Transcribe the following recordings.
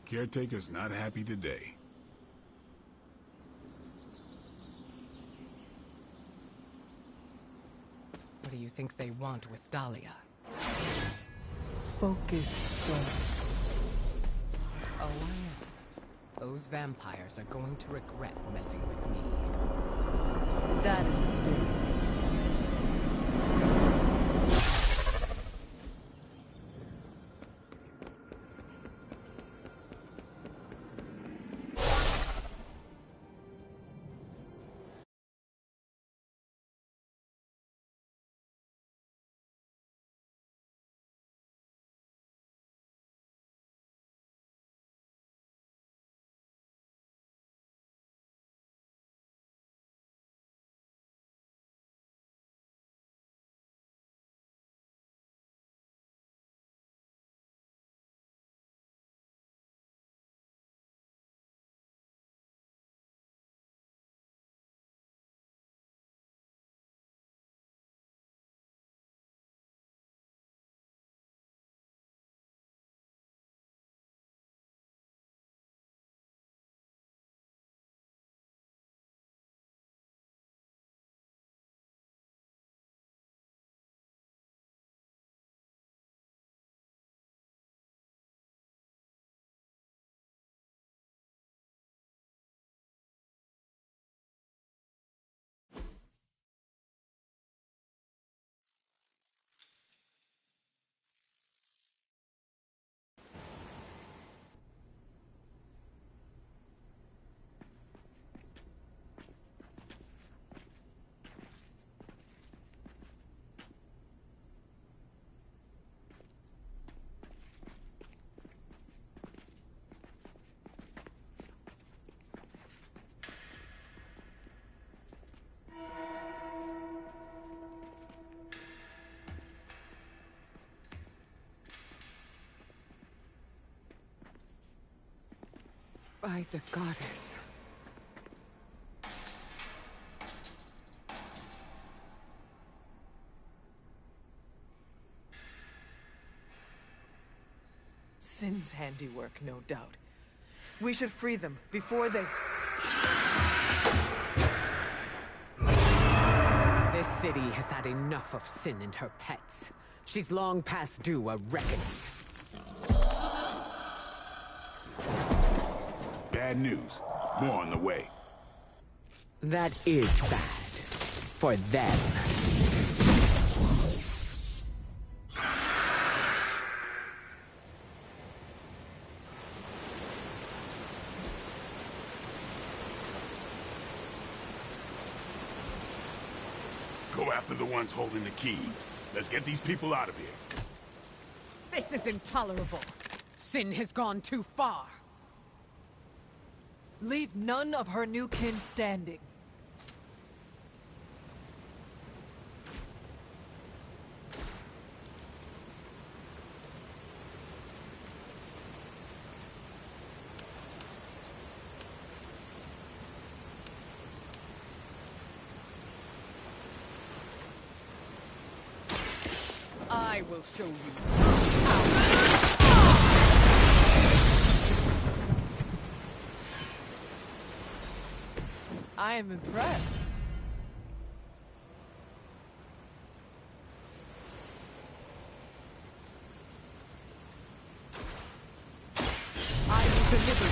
Caretaker's not happy today. What do you think they want with Dahlia? Focused storm. Oh, I am. Those vampires are going to regret messing with me. That is the spirit. By the goddess. Sin's handiwork, no doubt. We should free them before they... This city has had enough of Sin and her pets. She's long past due a reckoning. Bad news. More on the way. That is bad. For them. Go after the ones holding the keys. Let's get these people out of here. This is intolerable. Sin has gone too far. Leave none of her new kin standing. I will show you true power. I am impressed. I will deliver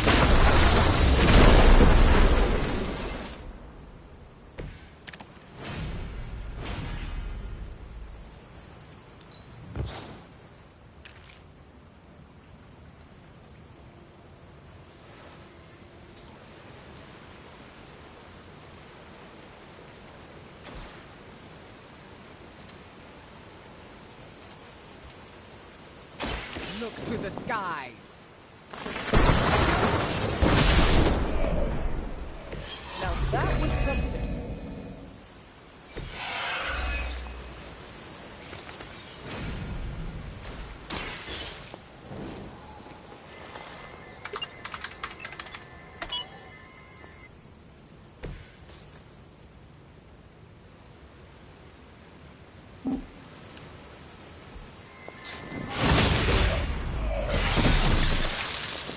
Look to the skies. Now that was something.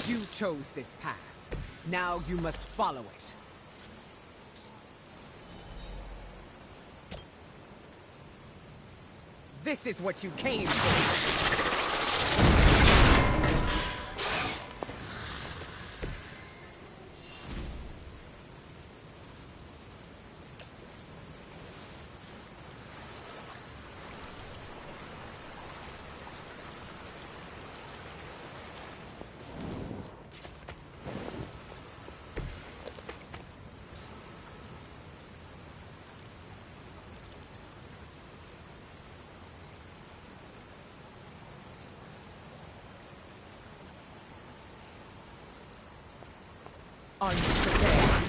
You chose this path. Now you must follow it. This is what you came for. Are you prepared?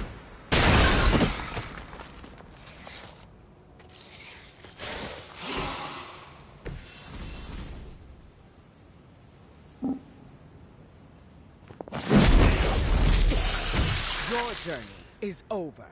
Your journey is over.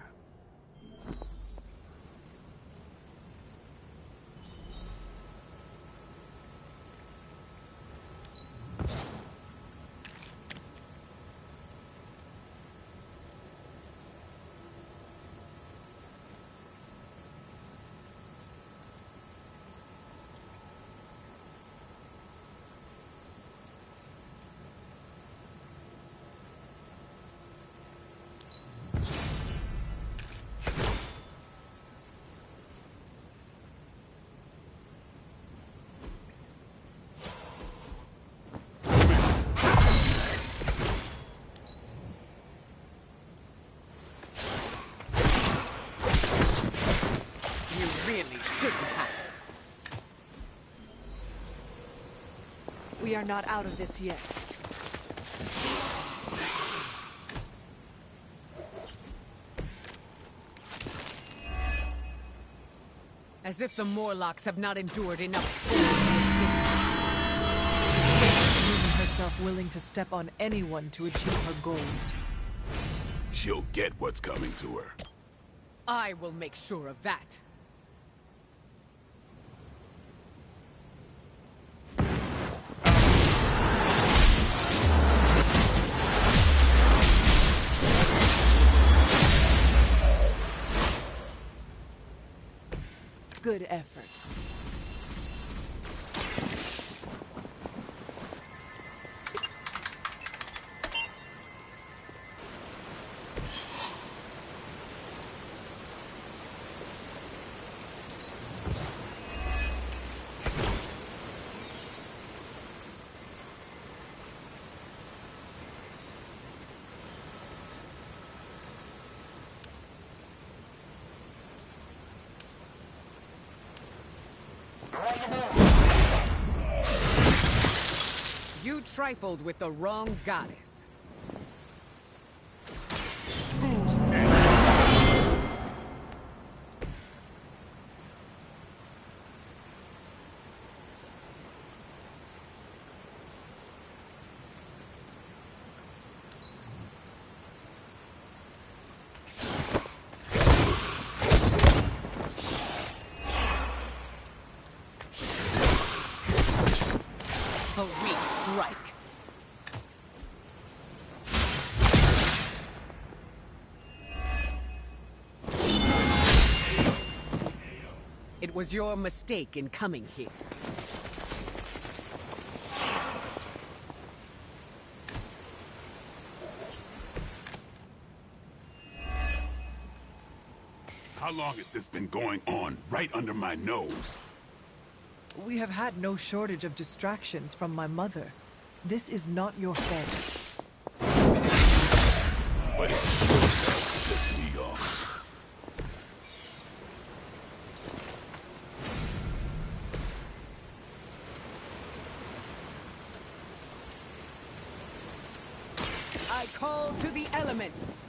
You really shouldn't have. We are not out of this yet. As if the Morlocks have not endured enough storms in the city. Proving herself willing to step on anyone to achieve her goals. She'll get what's coming to her. I will make sure of that. Good effort. You trifled with the wrong goddess. Who's next? before we strike. It was your mistake in coming here. How long has this been going on, right under my nose? We have had no shortage of distractions from my mother. This is not your fault. But it sure does piss me off. I call to the elements.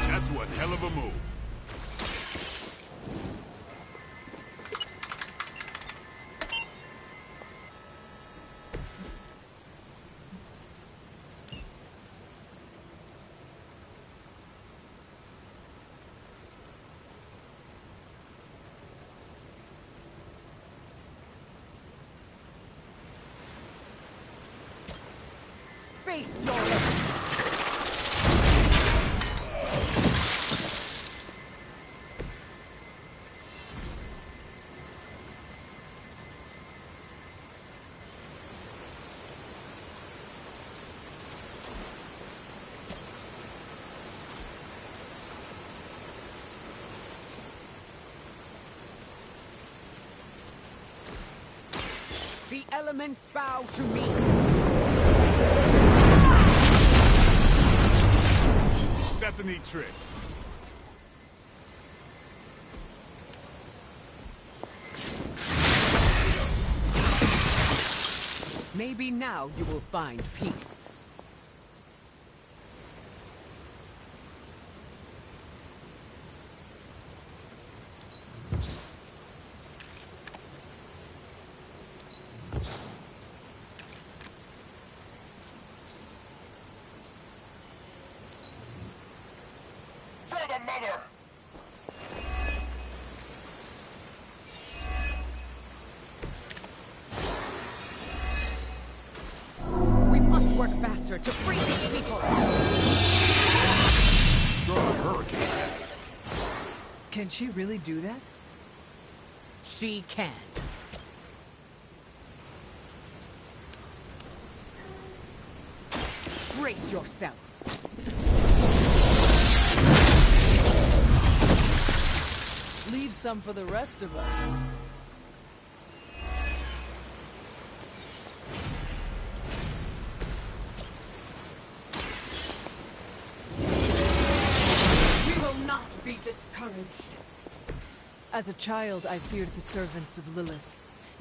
That's one hell of a move. Face your enemies. The elements bow to me. That's a neat trick. Maybe now you will find peace. We must work faster to free these people. Throw a hurricane. Can she really do that? She can. Brace yourself. Leave some for the rest of us. We will not be discouraged. As a child, I feared the servants of Lilith.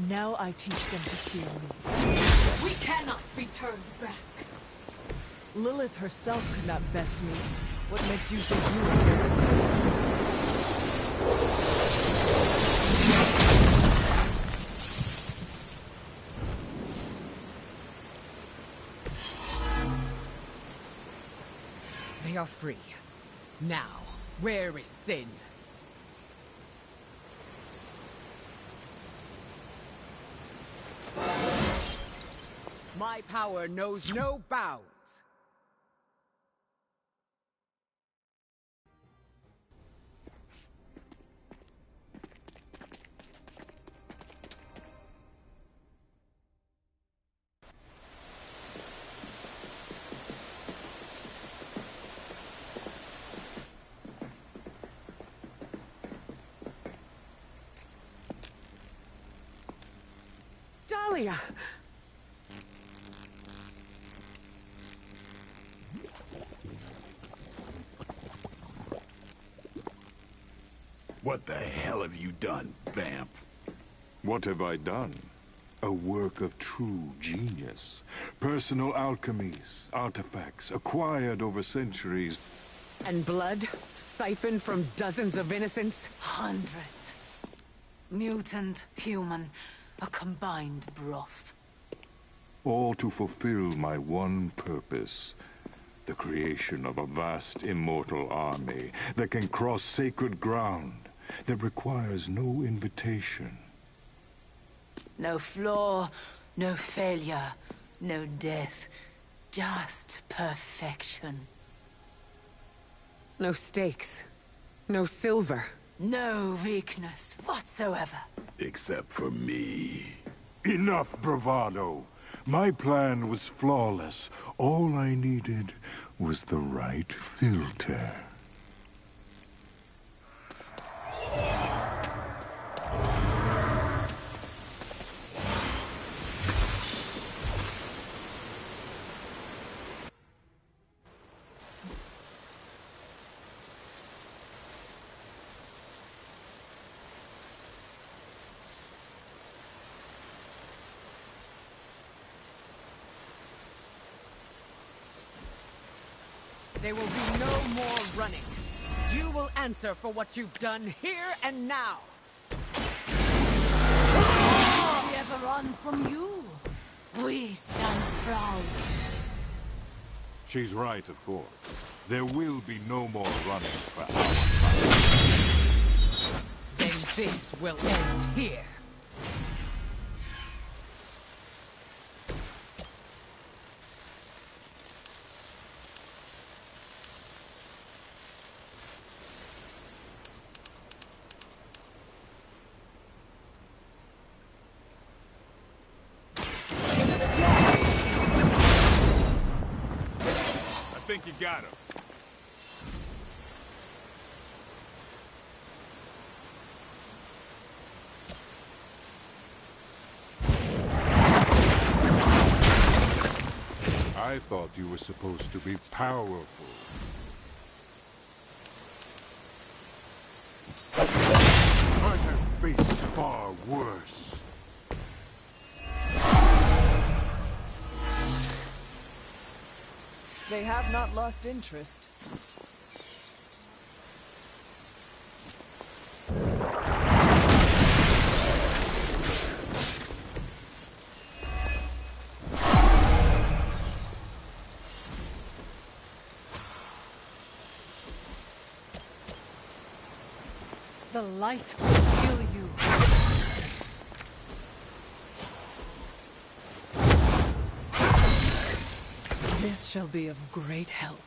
Now I teach them to fear me. We cannot be turned back. Lilith herself could not best me. What makes you think you will? They are free. Now, where is Sin? My power knows no bounds. Dahlia! What the hell have you done, Vamp? What have I done? A work of true genius. Personal alchemies, artifacts, acquired over centuries. And blood? Siphoned from dozens of innocents? Hundreds. Mutant, human, a combined broth. All to fulfill my one purpose. The creation of a vast immortal army that can cross sacred ground that requires no invitation. No flaw, no failure, no death. Just perfection. No stakes. No silver. No weakness whatsoever. Except for me. Enough bravado! My plan was flawless. All I needed was the right filter. There will be no more running. You will answer for what you've done here and now. We ever run from you? We stand proud. She's right, of course. There will be no more running for our fight. Then this will end here. I think you got him. I thought you were supposed to be powerful. I have faced far worse. They have not lost interest. The light will kill you. This shall be of great help.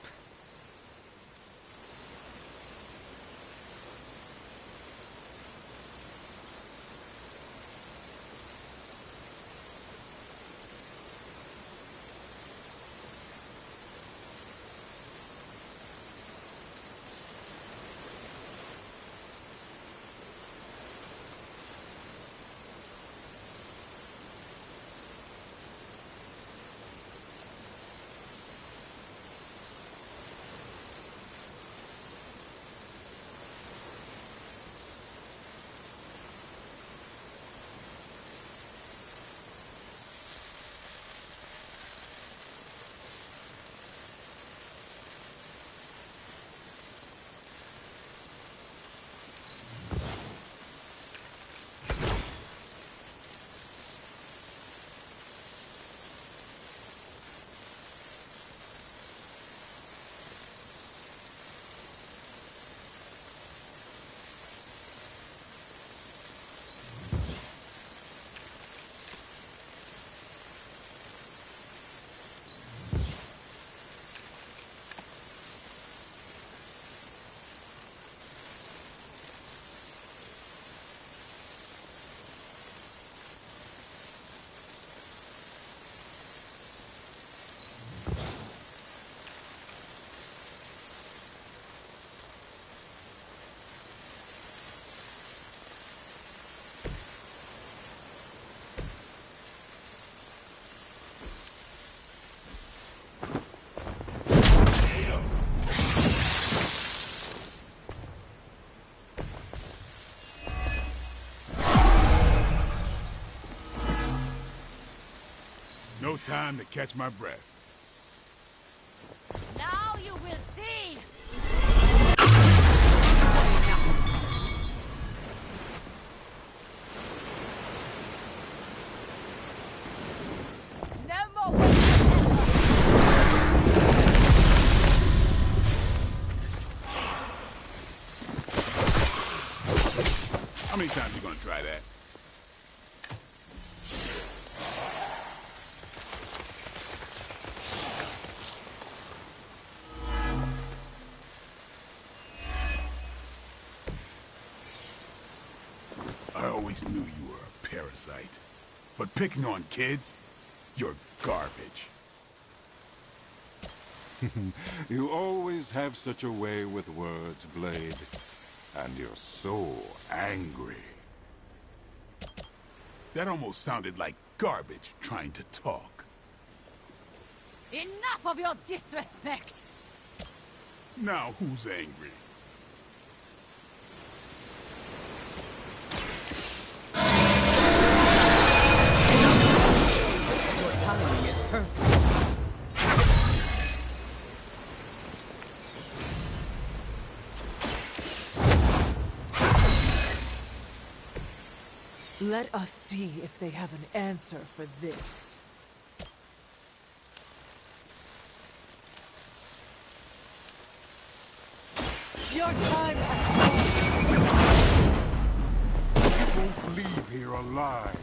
No time to catch my breath. Now you will see! No more! How many times you gonna try that? I always knew you were a parasite. But picking on kids? You're garbage. You always have such a way with words, Blade. And you're so angry. That almost sounded like garbage trying to talk. Enough of your disrespect! Now who's angry? Your timing is perfect. Let us see if they have an answer for this. Your time has come. You won't leave here alive.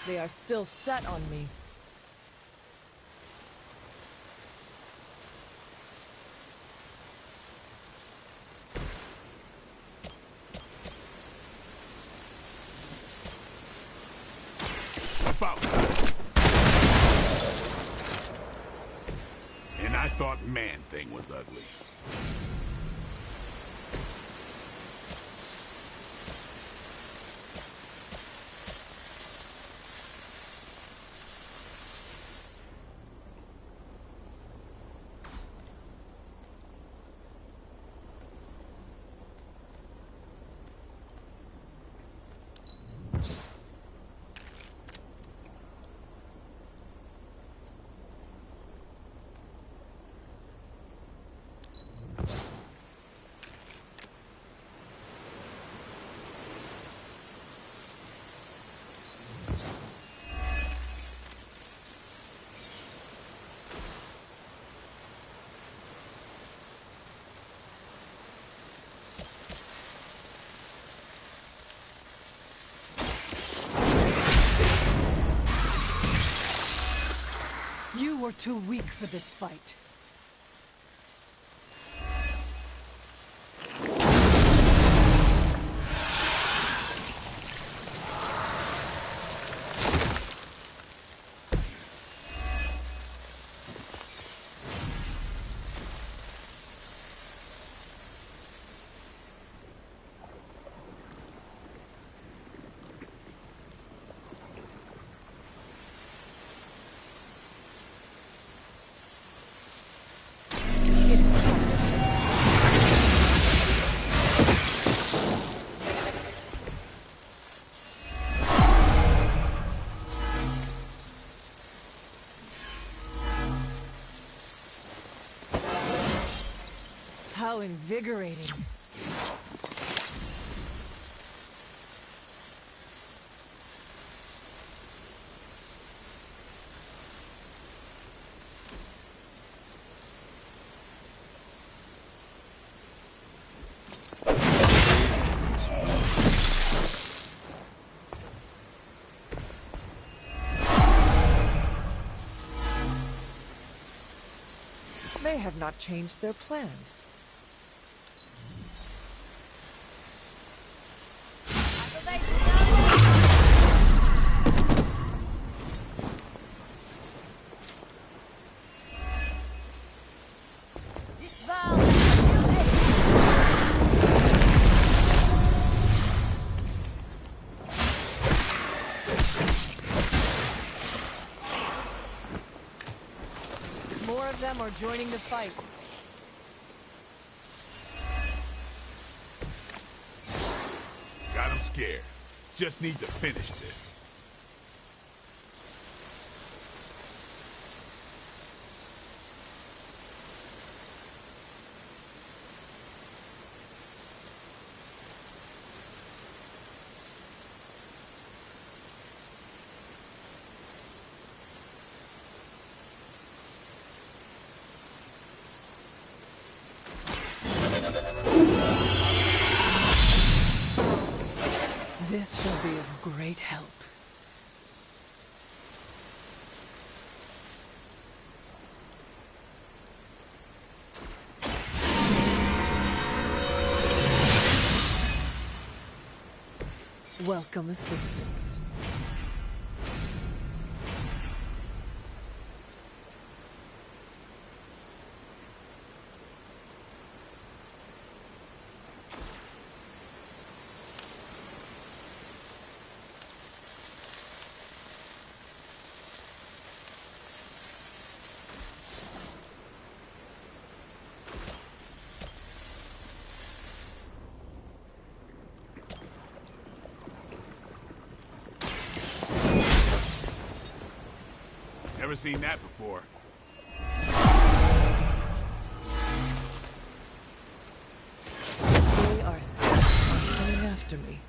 They are still set on me. About time. And I thought Man-Thing was ugly. You were too weak for this fight. It is time to sense. How invigorating. They have not changed their plans. More of them are joining the fight. Got him scared. Just need to finish this. This shall be of great help. Welcome assistance. Never seen that before. They are set on coming after me.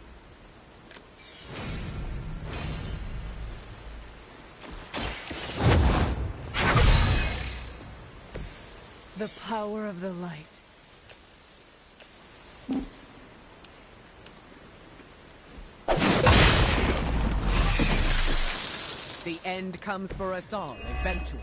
The power of the light. The end comes for us all, eventually.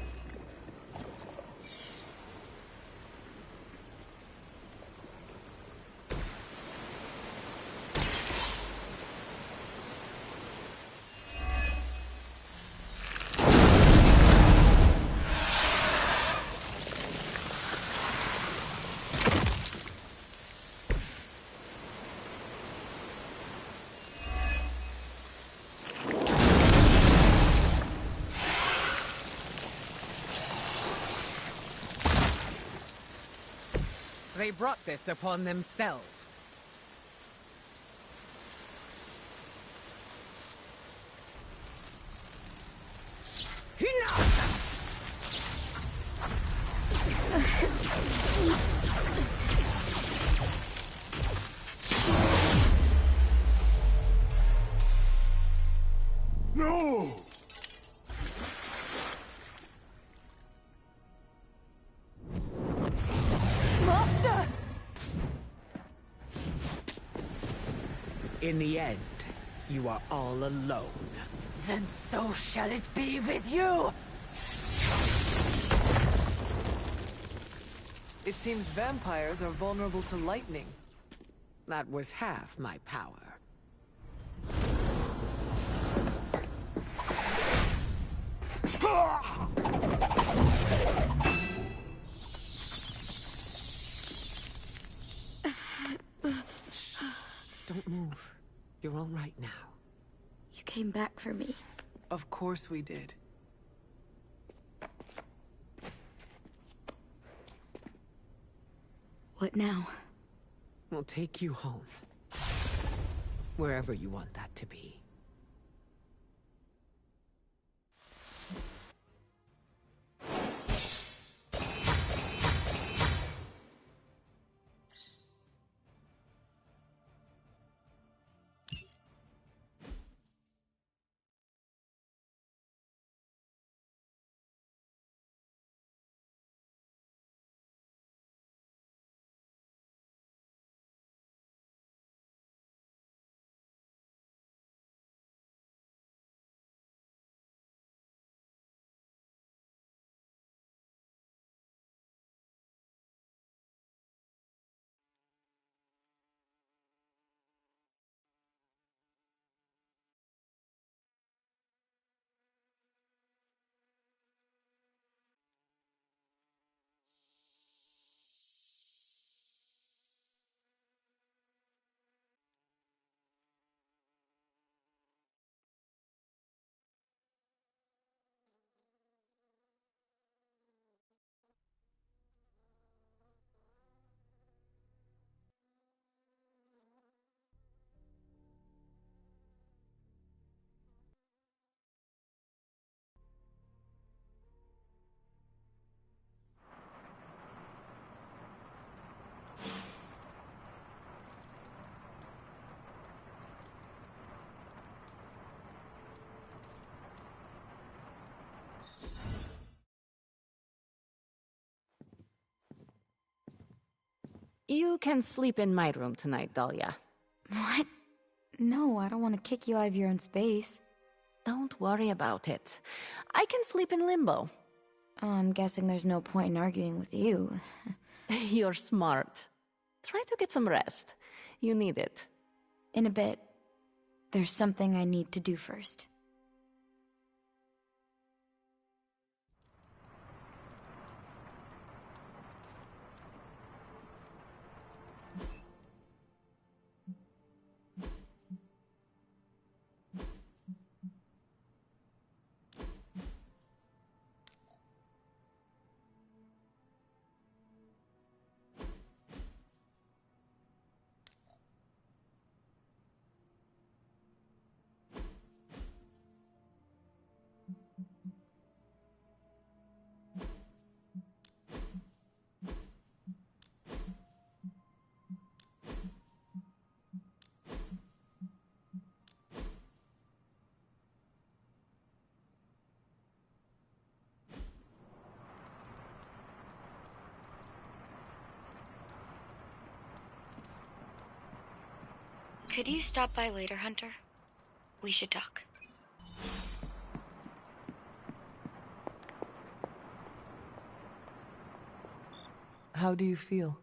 They brought this upon themselves. No! Master! In the end, you are all alone. Then so shall it be with you! It seems vampires are vulnerable to lightning. That was half my power. Don't move. You're all right now. You came back for me. Of course we did. What now? We'll take you home. Wherever you want that to be. You can sleep in my room tonight, Dahlia. What? No, I don't want to kick you out of your own space. Don't worry about it. I can sleep in limbo. Oh, I'm guessing there's no point in arguing with you. You're smart. Try to get some rest. You need it. In a bit. There's something I need to do first. Could you stop by later, Hunter? We should talk. How do you feel?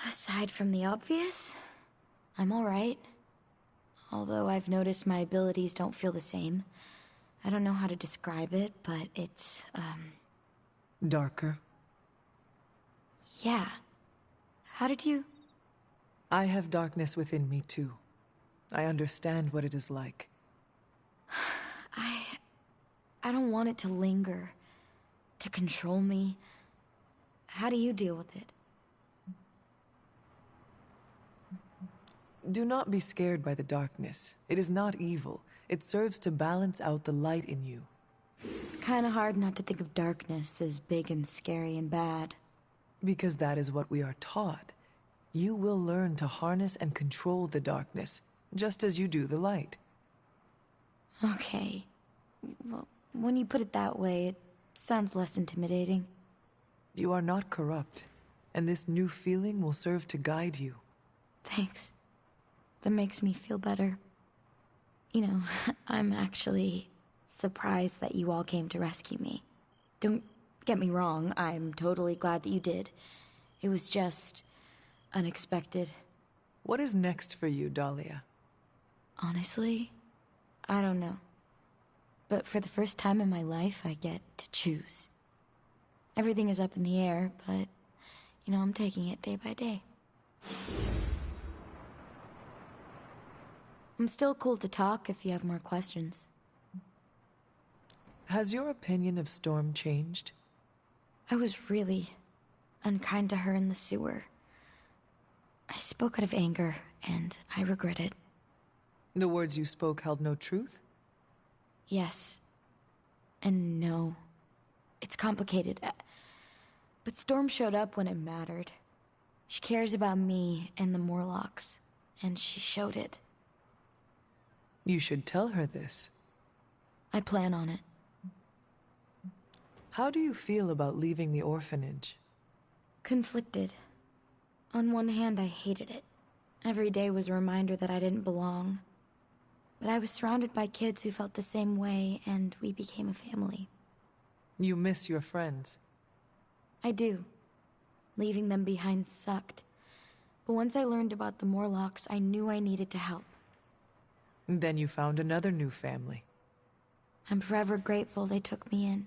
Aside from the obvious, I'm alright. Although I've noticed my abilities don't feel the same. I don't know how to describe it, but it's, Darker. yeah. How did you... I have darkness within me too. I understand what it is like. I don't want it to linger, to control me. How do you deal with it? Do not be scared by the darkness. It is not evil. It serves to balance out the light in you. It's kinda hard not to think of darkness as big and scary and bad. Because that is what we are taught. You will learn to harness and control the darkness, just as you do the light. Okay. Well, when you put it that way, it sounds less intimidating. You are not corrupt, and this new feeling will serve to guide you. Thanks. That makes me feel better. You know, I'm actually surprised that you all came to rescue me. Don't get me wrong, I'm totally glad that you did. It was just... unexpected. What is next for you, Dahlia? Honestly, I don't know. But for the first time in my life, I get to choose. Everything is up in the air, but, you know, I'm taking it day by day. I'm still cool to talk if you have more questions. Has your opinion of Storm changed? I was really unkind to her in the sewer. I spoke out of anger, and I regret it. The words you spoke held no truth? Yes. And no. It's complicated. But Storm showed up when it mattered. She cares about me and the Morlocks, and she showed it. You should tell her this. I plan on it. How do you feel about leaving the orphanage? Conflicted. On one hand, I hated it. Every day was a reminder that I didn't belong. But I was surrounded by kids who felt the same way, and we became a family. You miss your friends. I do. Leaving them behind sucked. But once I learned about the Morlocks, I knew I needed to help. Then you found another new family. I'm forever grateful they took me in.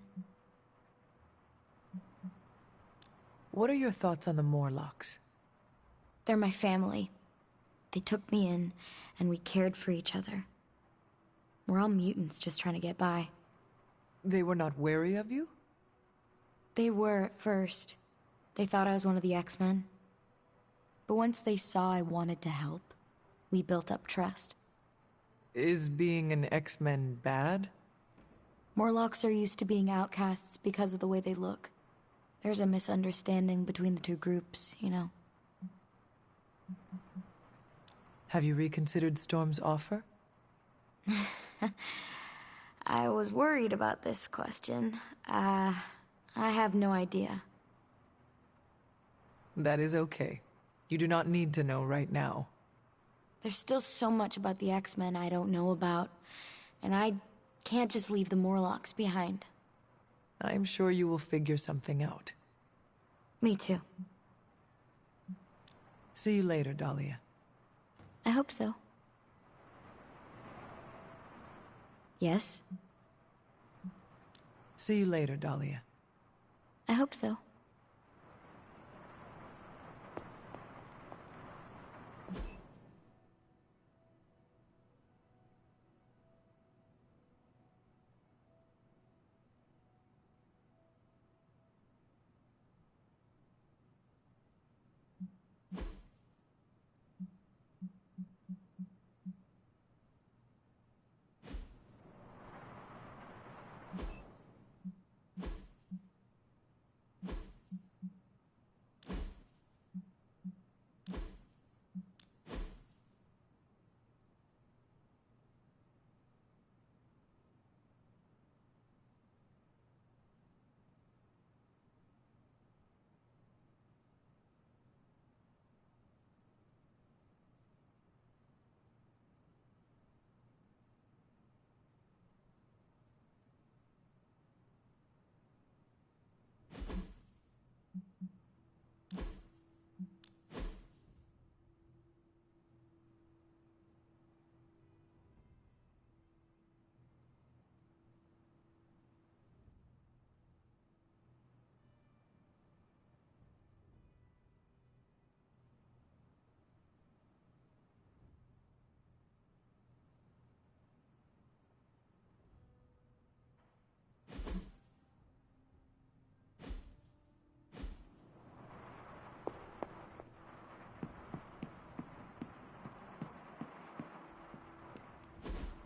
What are your thoughts on the Morlocks? They're my family. They took me in, and we cared for each other. We're all mutants just trying to get by. They were not wary of you? They were at first. They thought I was one of the X-Men. But once they saw I wanted to help, we built up trust. Is being an X-Men bad? Morlocks are used to being outcasts because of the way they look. There's a misunderstanding between the two groups, you know. Have you reconsidered Storm's offer? I was worried about this question. I have no idea. That is okay. You do not need to know right now. There's still so much about the X-Men I don't know about, and I can't just leave the Morlocks behind. I'm sure you will figure something out. Me too. See you later, Dahlia. I hope so. Yes? See you later, Dahlia. I hope so.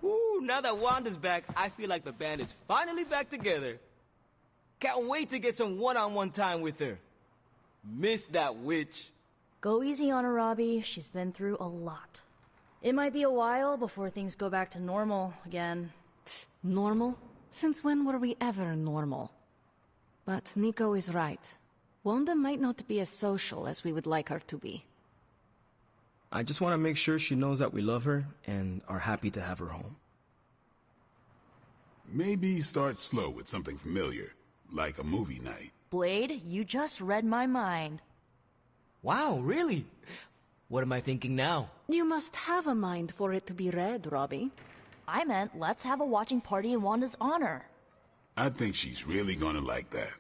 Ooh, now that Wanda's back, I feel like the band is finally back together. Can't wait to get some one-on-one time with her. Miss that witch. Go easy on her, Robbie. She's been through a lot. It might be a while before things go back to normal again. Normal? Since when were we ever normal? But Nico is right. Wanda might not be as social as we would like her to be. I just want to make sure she knows that we love her and are happy to have her home. Maybe start slow with something familiar, like a movie night. Blade, you just read my mind. Wow, really? What am I thinking now? You must have a mind for it to be read, Robbie. I meant let's have a watching party in Wanda's honor. I think she's really gonna like that.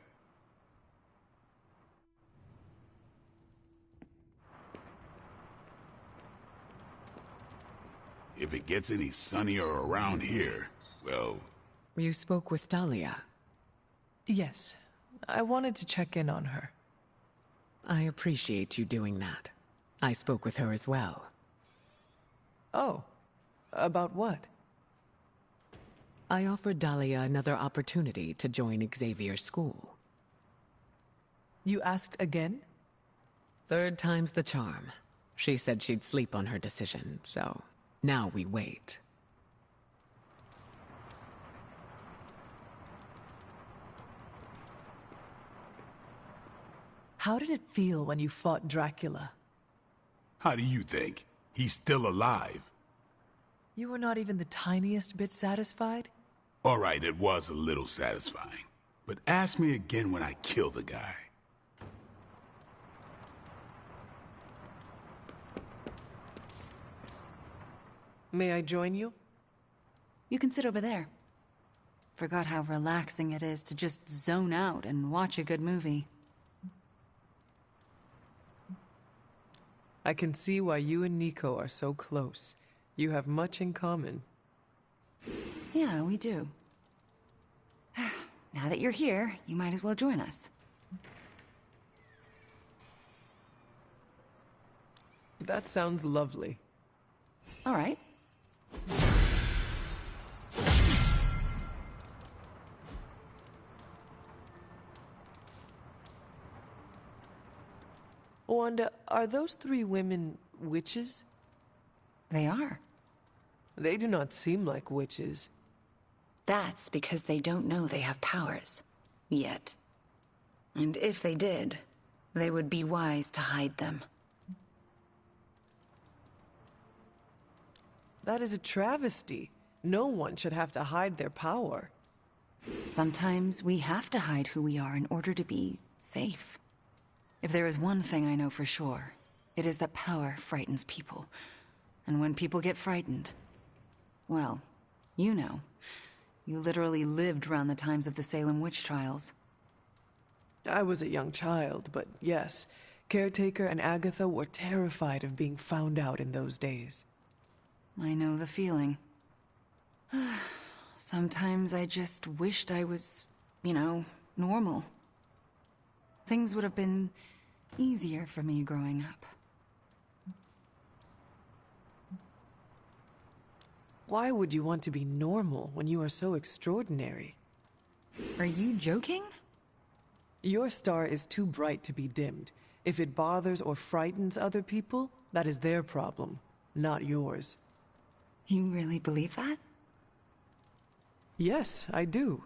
If it gets any sunnier around here, well... You spoke with Dahlia. Yes, I wanted to check in on her. I appreciate you doing that. I spoke with her as well. Oh, about what? I offered Dahlia another opportunity to join Xavier's school. You asked again? Third time's the charm. She said she'd sleep on her decision, so now we wait. How did it feel when you fought Dracula? How do you think? He's still alive. You were not even the tiniest bit satisfied? All right, it was a little satisfying. But ask me again when I kill the guy. May I join you? You can sit over there. Forgot how relaxing it is to just zone out and watch a good movie. I can see why you and Nico are so close. You have much in common. Yeah, we do. Now that you're here, you might as well join us. That sounds lovely. All right. Wanda, are those three women witches? They are. They do not seem like witches. That's because they don't know they have powers. Yet. And if they did, they would be wise to hide them. That is a travesty. No one should have to hide their power. Sometimes we have to hide who we are in order to be safe. If there is one thing I know for sure, it is that power frightens people. And when people get frightened, well, you know. You literally lived around the times of the Salem witch trials. I was a young child, but yes, Caretaker and Agatha were terrified of being found out in those days. I know the feeling. Sometimes I just wished I was, you know, normal. Things would have been easier for me growing up. Why would you want to be normal when you are so extraordinary? Are you joking? Your star is too bright to be dimmed. If it bothers or frightens other people, that is their problem, not yours. You really believe that? Yes, I do.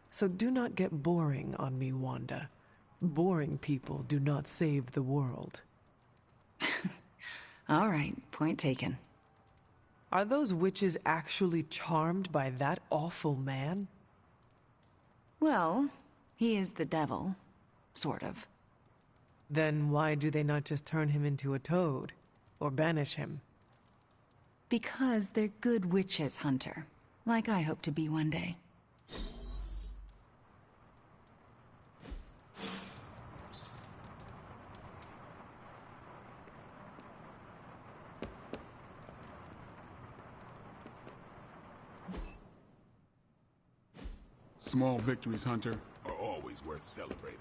So do not get boring on me, Wanda. Boring people do not save the world. All right, point taken. Are those witches actually charmed by that awful man? Well, he is the devil. Sort of. Then why do they not just turn him into a toad? Or banish him? Because they're good witches, Hunter. Like I hope to be one day. Small victories, Hunter, are always worth celebrating.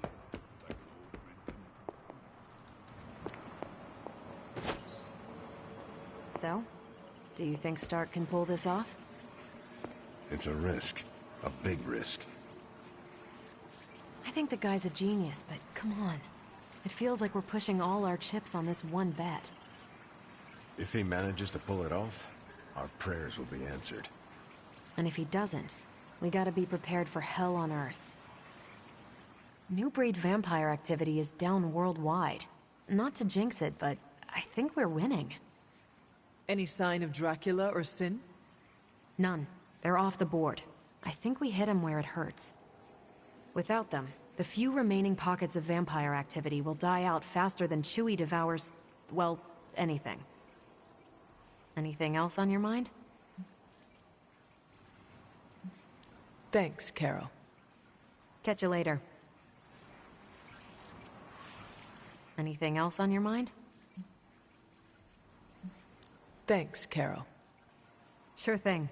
So? Do you think Stark can pull this off? It's a risk. A big risk. I think the guy's a genius, but come on. It feels like we're pushing all our chips on this one bet. If he manages to pull it off, our prayers will be answered. And if he doesn't, we gotta be prepared for hell on Earth. New breed vampire activity is down worldwide. Not to jinx it, but I think we're winning. Any sign of Dracula or Sin? None. They're off the board. I think we hit him where it hurts. Without them, the few remaining pockets of vampire activity will die out faster than Chewie devours, well, anything. Anything else on your mind? Thanks, Carol. Catch you later. Anything else on your mind? Thanks, Carol. Sure thing.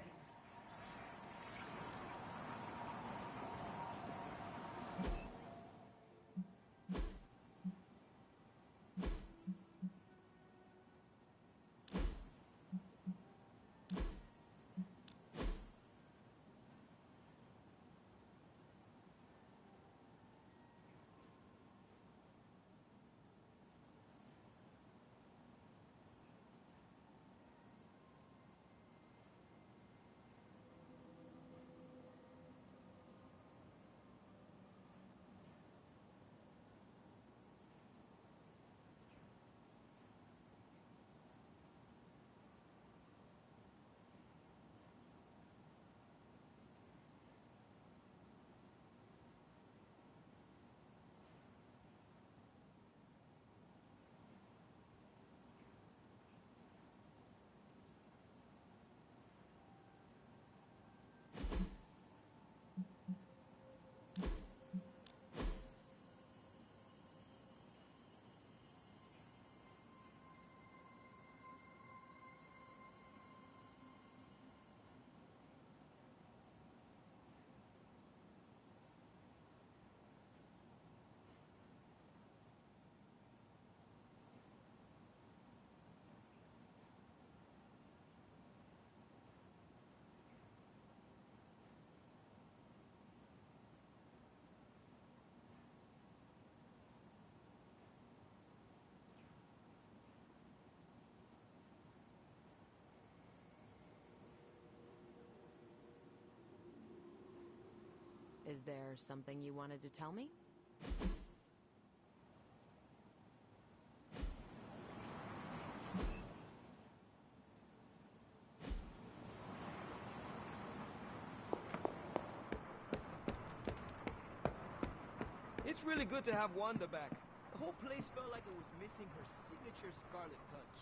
Is there something you wanted to tell me? It's really good to have Wanda back. The whole place felt like it was missing her signature Scarlet touch.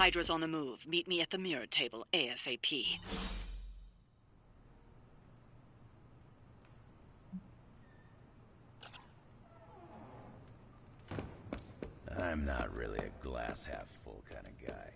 Hydra's on the move. Meet me at the mirror table ASAP. I'm not really a glass half full kind of guy.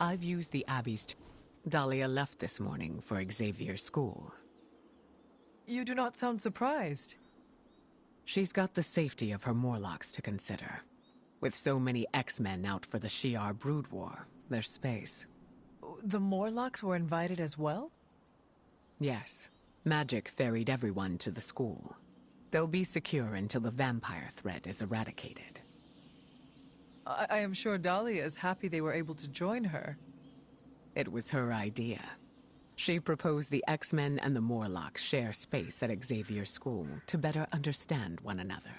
I've used the Abbey's... Dahlia left this morning for Xavier's school. You do not sound surprised. She's got the safety of her Morlocks to consider. With so many X-Men out for the Shi'ar Brood War, there's space. The Morlocks were invited as well? Yes. Magic ferried everyone to the school. They'll be secure until the vampire threat is eradicated. I am sure Dahlia is happy they were able to join her. It was her idea. She proposed the X-Men and the Morlocks share space at Xavier's school to better understand one another.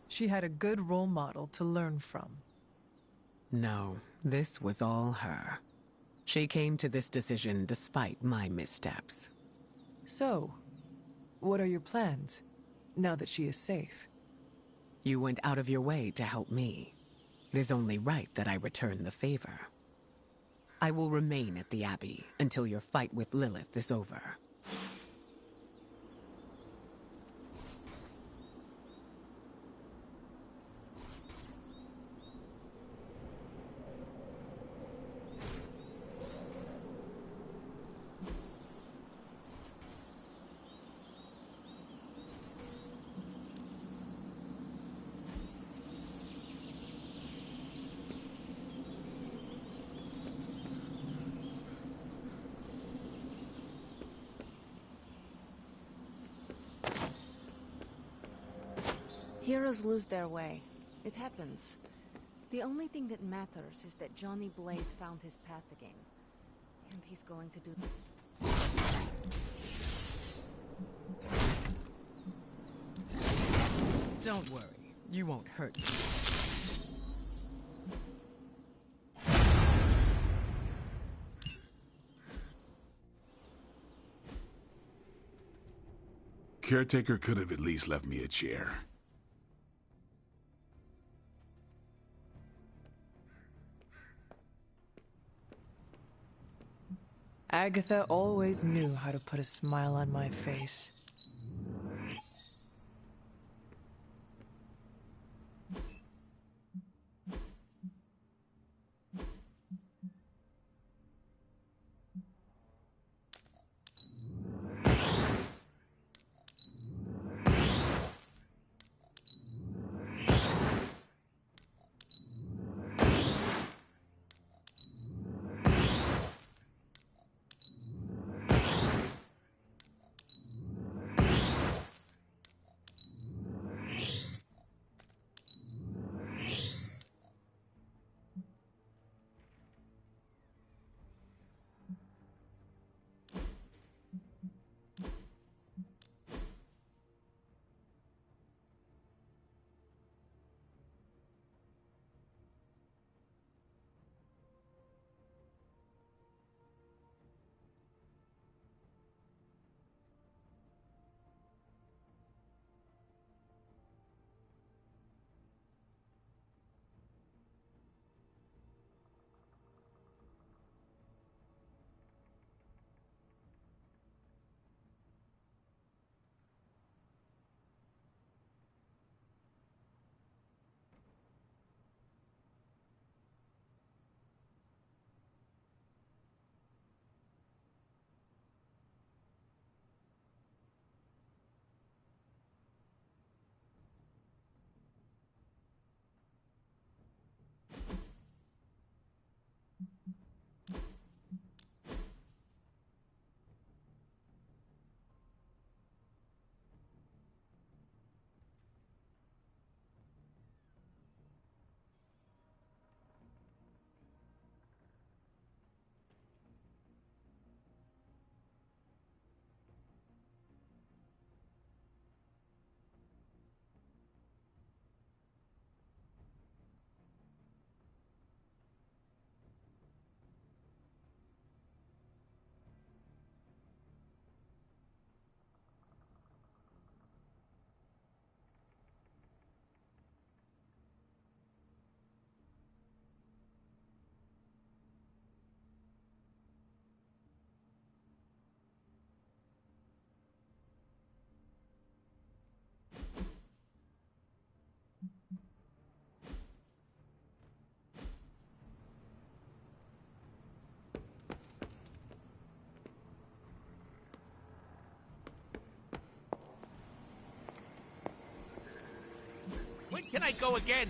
She had a good role model to learn from. No, this was all her. She came to this decision despite my missteps. So, what are your plans, now that she is safe? You went out of your way to help me. It is only right that I return the favor. I will remain at the Abbey until your fight with Lilith is over. Heroes lose their way. It happens. The only thing that matters is that Johnny Blaze found his path again. And he's going to do... Don't worry. You won't hurt me. Caretaker could have at least left me a chair. Agatha always knew how to put a smile on my face. When can I go again?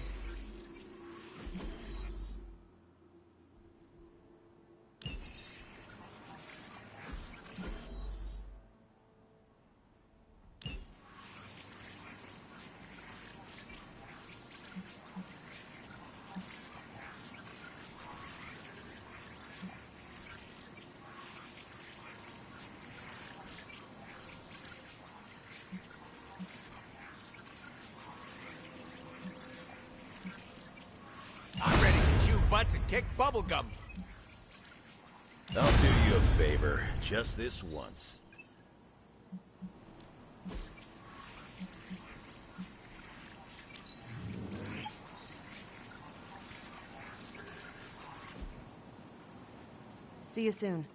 Butts and kick bubblegum. I'll do you a favor, just this once. See you soon.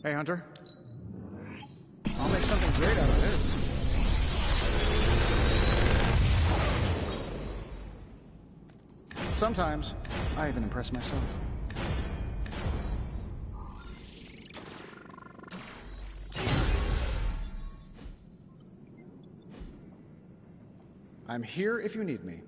Hey, Hunter. I'll make something great out of this. Sometimes, I even impress myself. I'm here if you need me.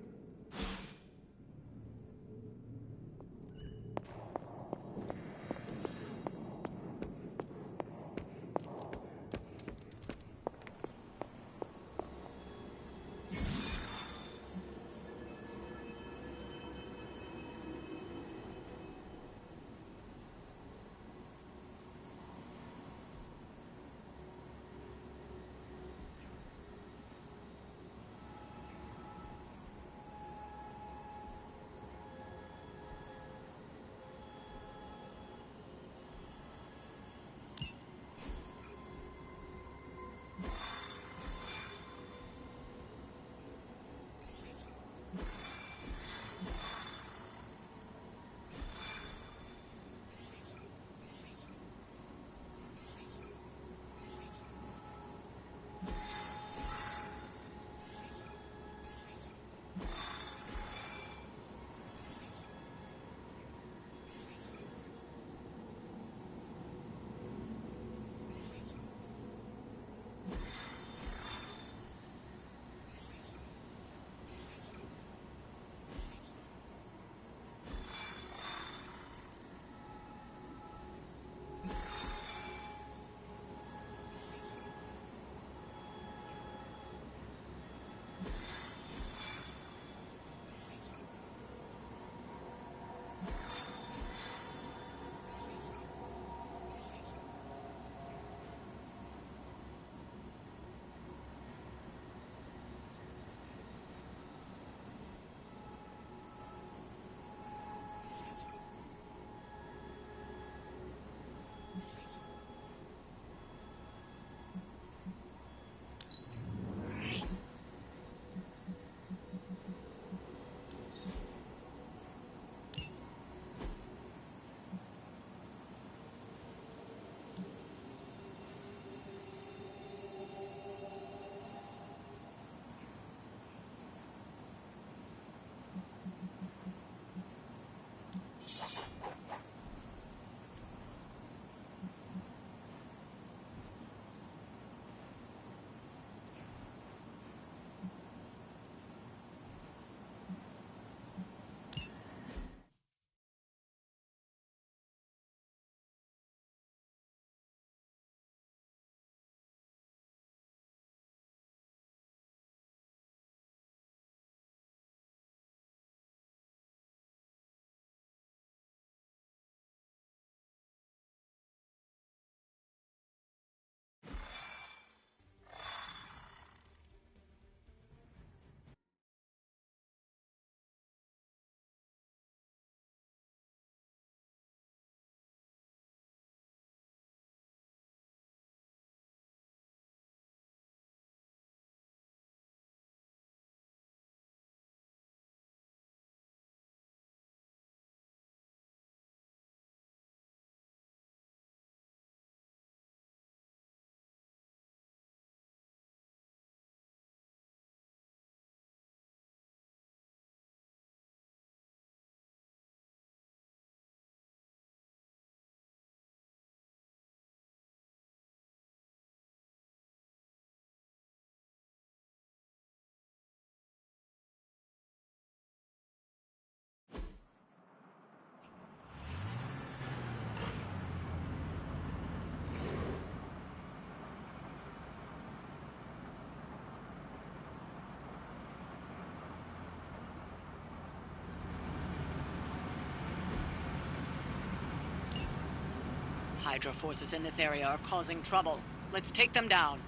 Hydra forces in this area are causing trouble. Let's take them down.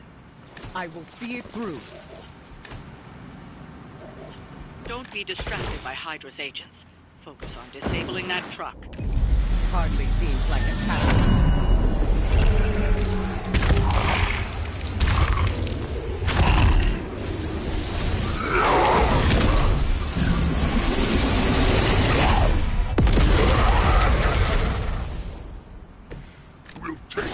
I will see it through. Don't be distracted by Hydra's agents. Focus on disabling that truck. Hardly seems like a challenge. We'll take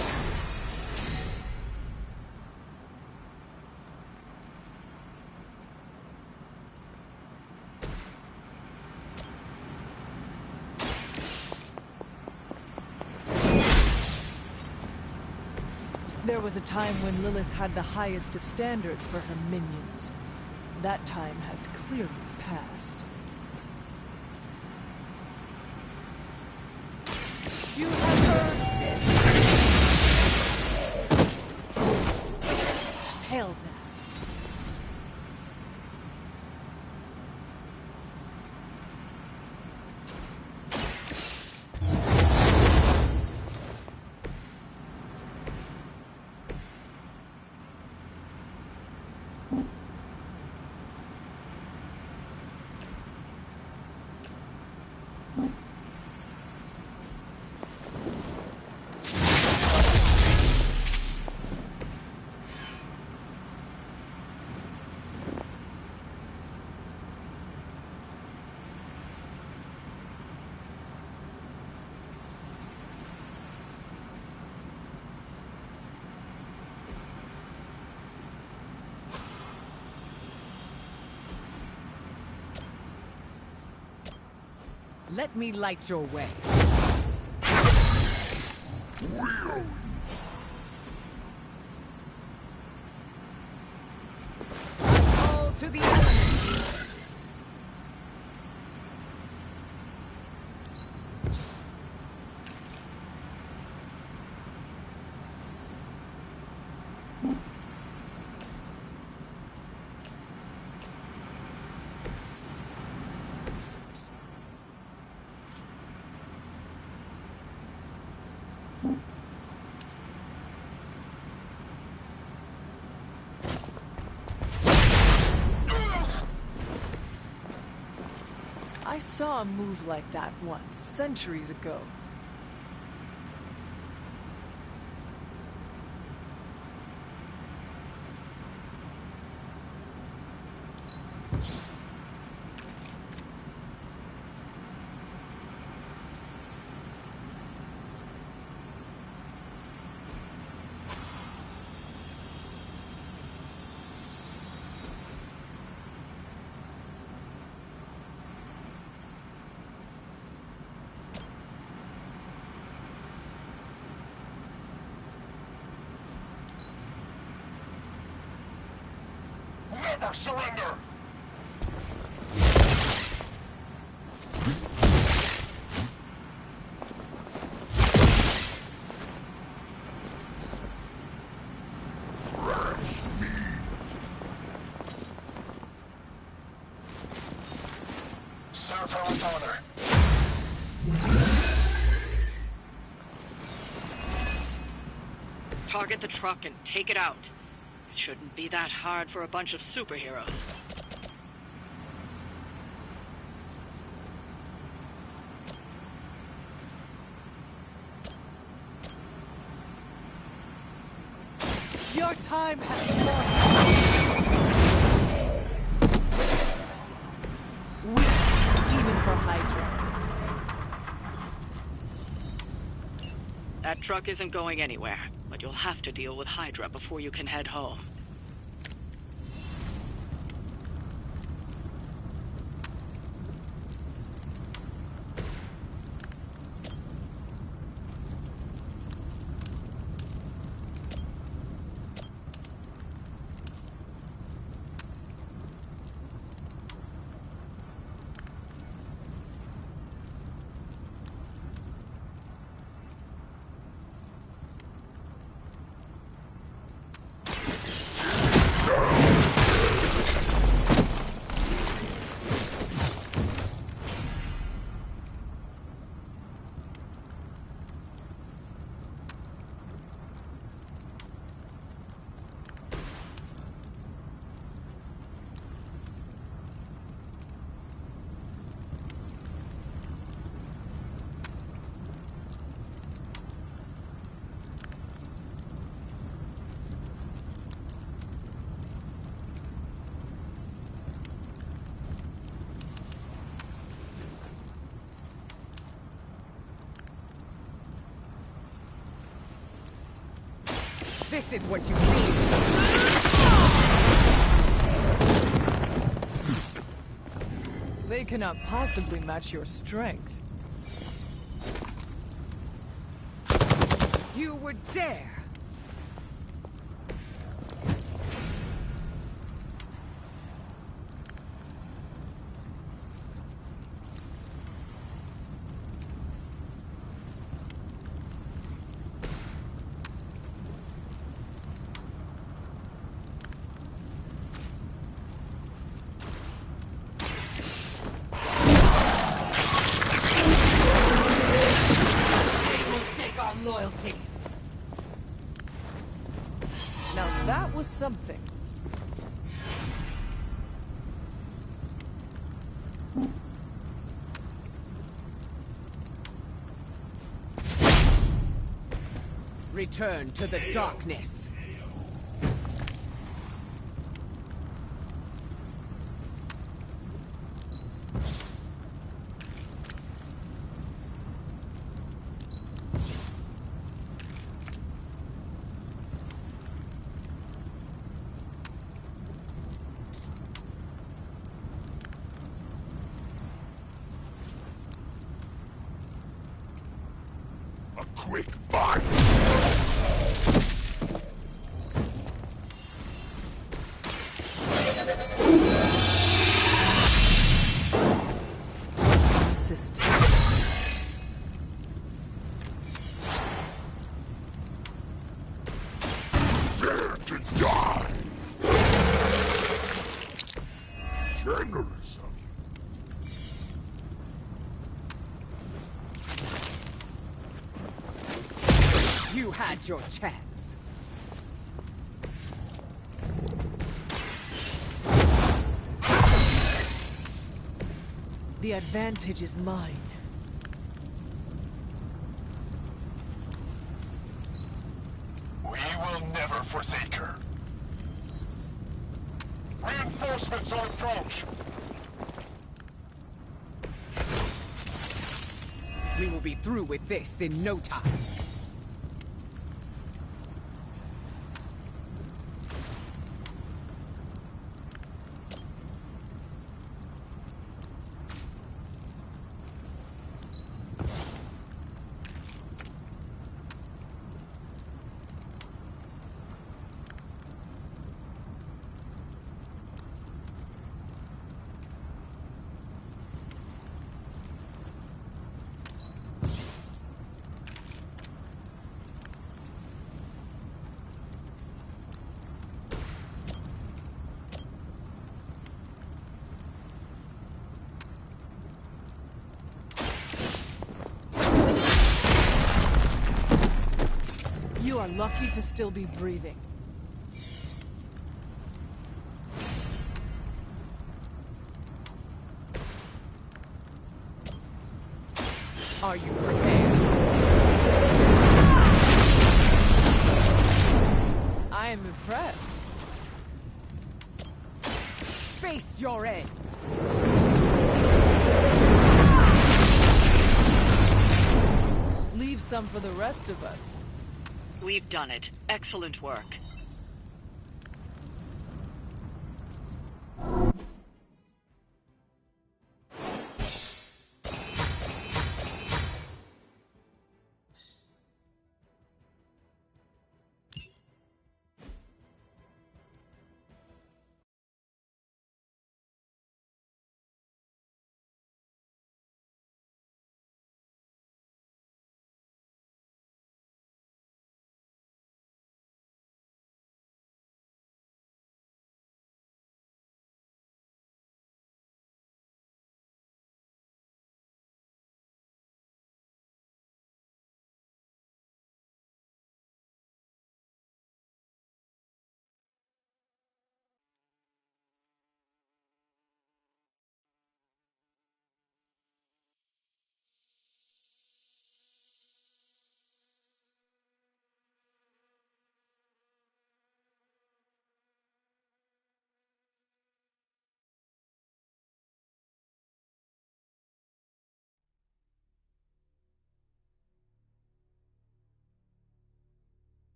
There was a time when Lilith had the highest of standards for her minions. That time has clearly passed. You have heard this. Hail that. Let me light your way. All to the enemy. I saw a move like that once, centuries ago. Never surrender! Serve her with honor. Target the truck and take it out. It shouldn't be that hard for a bunch of superheroes. Your time has come. Weak, even for Hydra. That truck isn't going anywhere, but you'll have to deal with Hydra before you can head home. This is what you need. They cannot possibly match your strength. You would dare! loyalty. Now that was something. Return to the darkness. A quick bite! Dare to die! Generous of you. You had your chance. The advantage is mine. We will never forsake her. Reinforcements on approach. We will be through with this in no time. You are lucky to still be breathing. Are you prepared? I am impressed. Face your end! Leave some for the rest of us. We've done it. Excellent work.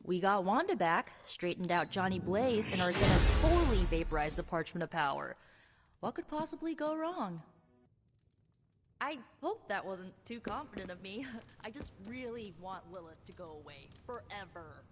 We got Wanda back, straightened out Johnny Blaze, and are gonna fully vaporize the Parchment of Power. What could possibly go wrong? I hope that wasn't too confident of me. I just really want Lilith to go away. Forever.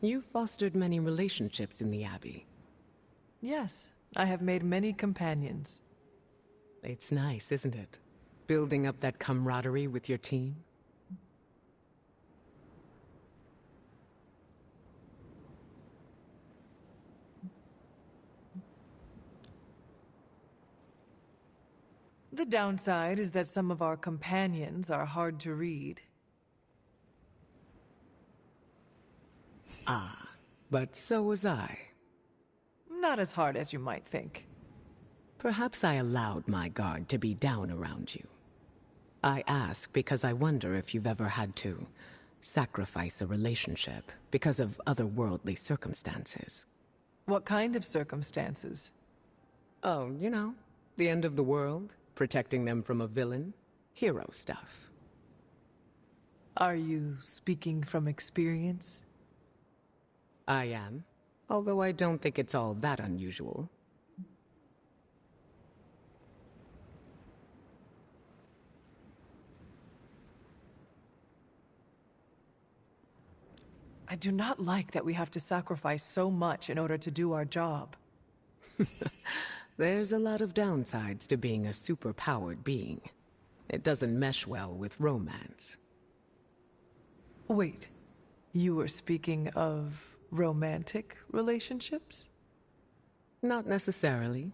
You fostered many relationships in the Abbey. Yes, I have made many companions. It's nice, isn't it? Building up that camaraderie with your team. The downside is that some of our companions are hard to read. Ah, but so was I. Not as hard as you might think. Perhaps I allowed my guard to be down around you. I ask because I wonder if you've ever had to sacrifice a relationship because of otherworldly circumstances. What kind of circumstances? Oh, you know, the end of the world, protecting them from a villain, hero stuff. Are you speaking from experience? I am, although I don't think it's all that unusual. I do not like that we have to sacrifice so much in order to do our job. There's a lot of downsides to being a super-powered being. It doesn't mesh well with romance. Wait, you were speaking of romantic relationships? Not necessarily,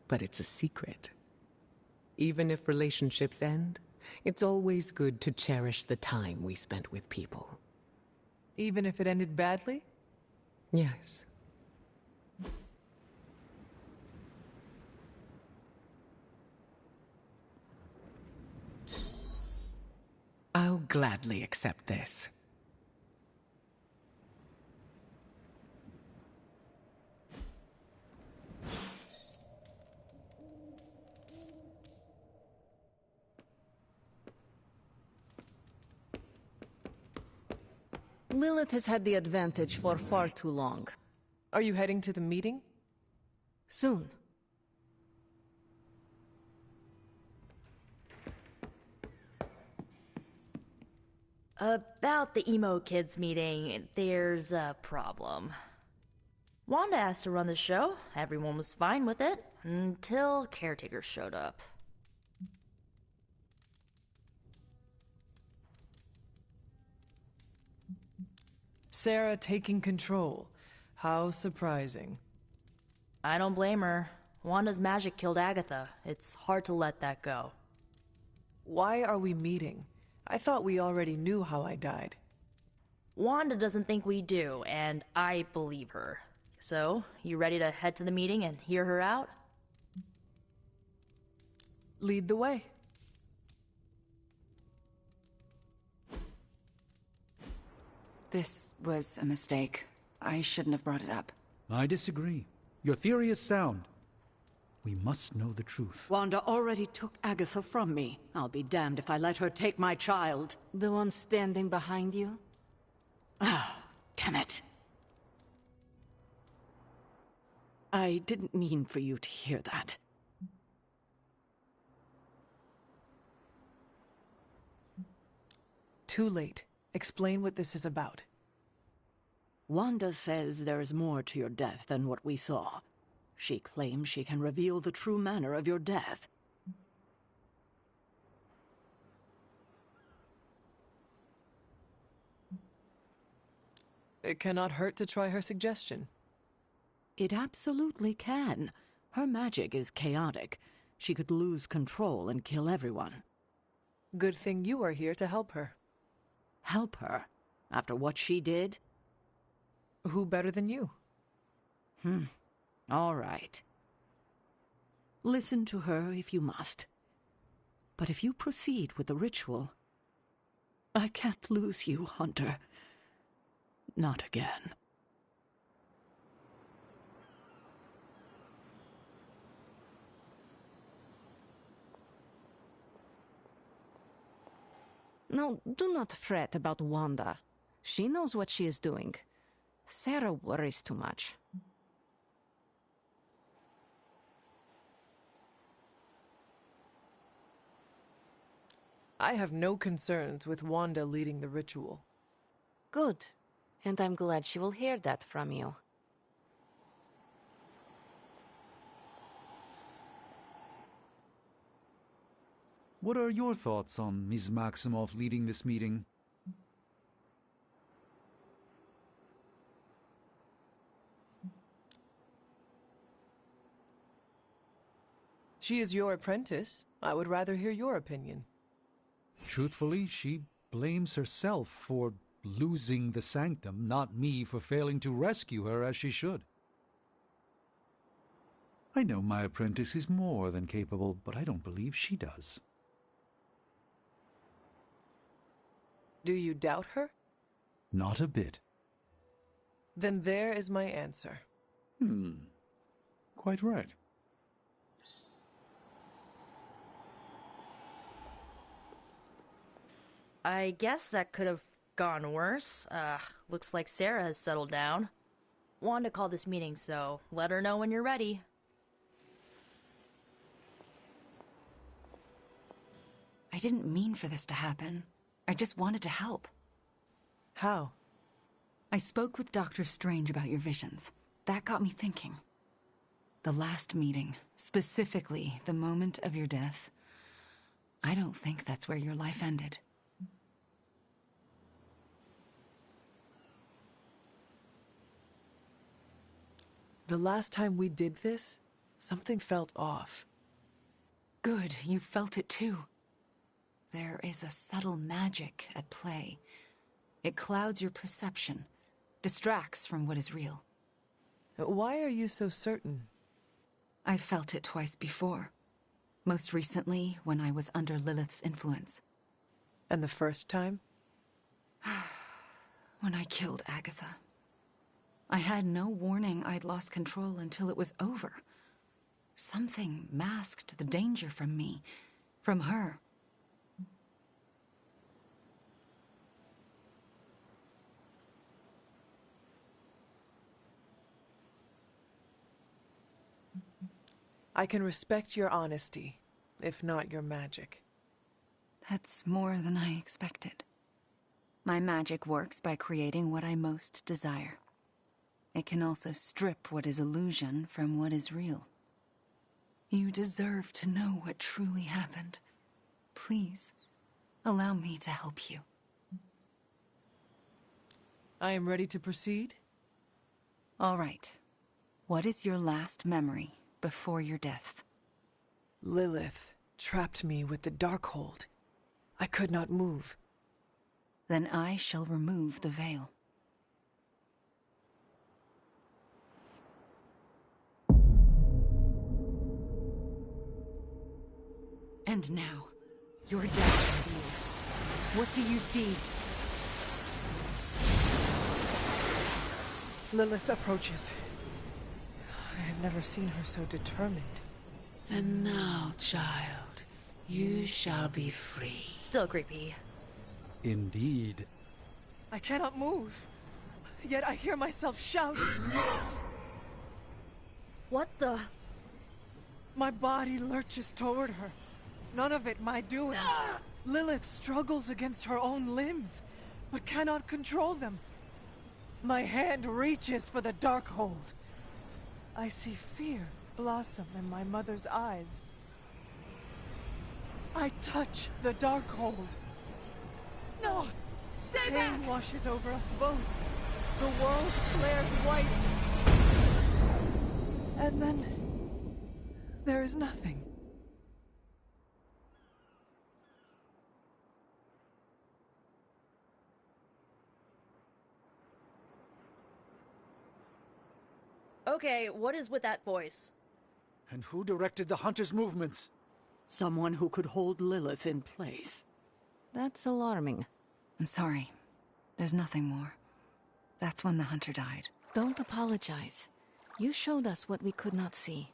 but it's a secret. Even if relationships end, it's always good to cherish the time we spent with people. Even if it ended badly? Yes. I'll gladly accept this. Lilith has had the advantage for far too long. Are you heading to the meeting? Soon. About the emo kids meeting, there's a problem. Wanda asked to run the show. Everyone was fine with it, until caretakers showed up. Sarah taking control. How surprising. I don't blame her. Wanda's magic killed Agatha. It's hard to let that go. Why are we meeting? I thought we already knew how I died. Wanda doesn't think we do, and I believe her. So, you ready to head to the meeting and hear her out? Lead the way. This was a mistake. I shouldn't have brought it up. I disagree. Your theory is sound. We must know the truth. Wanda already took Agatha from me. I'll be damned if I let her take my child. The one standing behind you? Ah, damn it. I didn't mean for you to hear that. Too late. Explain what this is about. Wanda says there is more to your death than what we saw. She claims she can reveal the true manner of your death. It cannot hurt to try her suggestion. It absolutely can. Her magic is chaotic. She could lose control and kill everyone. Good thing you are here to help her. Help her? After what she did? Who better than you? All right. Listen to her if you must. But if you proceed with the ritual, I can't lose you, Hunter. Not again. Now, do not fret about Wanda. She knows what she is doing. Sarah worries too much. I have no concerns with Wanda leading the ritual. Good. And I'm glad she will hear that from you. What are your thoughts on Ms. Maximoff leading this meeting? She is your apprentice. I would rather hear your opinion. Truthfully, she blames herself for losing the sanctum, not me for failing to rescue her as she should. I know my apprentice is more than capable, but I don't believe she does. Do you doubt her? Not a bit. Then there is my answer. Quite right. I guess that could have gone worse. Looks like Sarah has settled down. Wanted to call this meeting, so let her know when you're ready. I didn't mean for this to happen. I just wanted to help. How? I spoke with Dr. Strange about your visions. That got me thinking. The last meeting, specifically the moment of your death, I don't think that's where your life ended. The last time we did this, something felt off. Good, you felt it too. There is a subtle magic at play. It clouds your perception, distracts from what is real. Why are you so certain? I felt it twice before. Most recently, when I was under Lilith's influence. And the first time? When I killed Agatha. I had no warning I'd lost control until it was over. Something masked the danger from me, from her. I can respect your honesty, if not your magic. That's more than I expected. My magic works by creating what I most desire. It can also strip what is illusion from what is real. You deserve to know what truly happened. Please, allow me to help you. I am ready to proceed. All right. What is your last memory before your death? Lilith trapped me with the Darkhold. I could not move. Then I shall remove the veil. And now, your death revealed. What do you see? Lilith approaches. I have never seen her so determined. And now, child, you shall be free. Still creepy. Indeed. I cannot move. Yet I hear myself shout. What the? My body lurches toward her. None of it my doing. Lilith struggles against her own limbs, but cannot control them. My hand reaches for the Darkhold. I see fear blossom in my mother's eyes. I touch the Darkhold. No! Stay back! Pain washes over us both. The world flares white. And then there is nothing. Okay, what is with that voice? And who directed the Hunter's movements? Someone who could hold Lilith in place. That's alarming. I'm sorry. There's nothing more. That's when the hunter died. Don't apologize. You showed us what we could not see.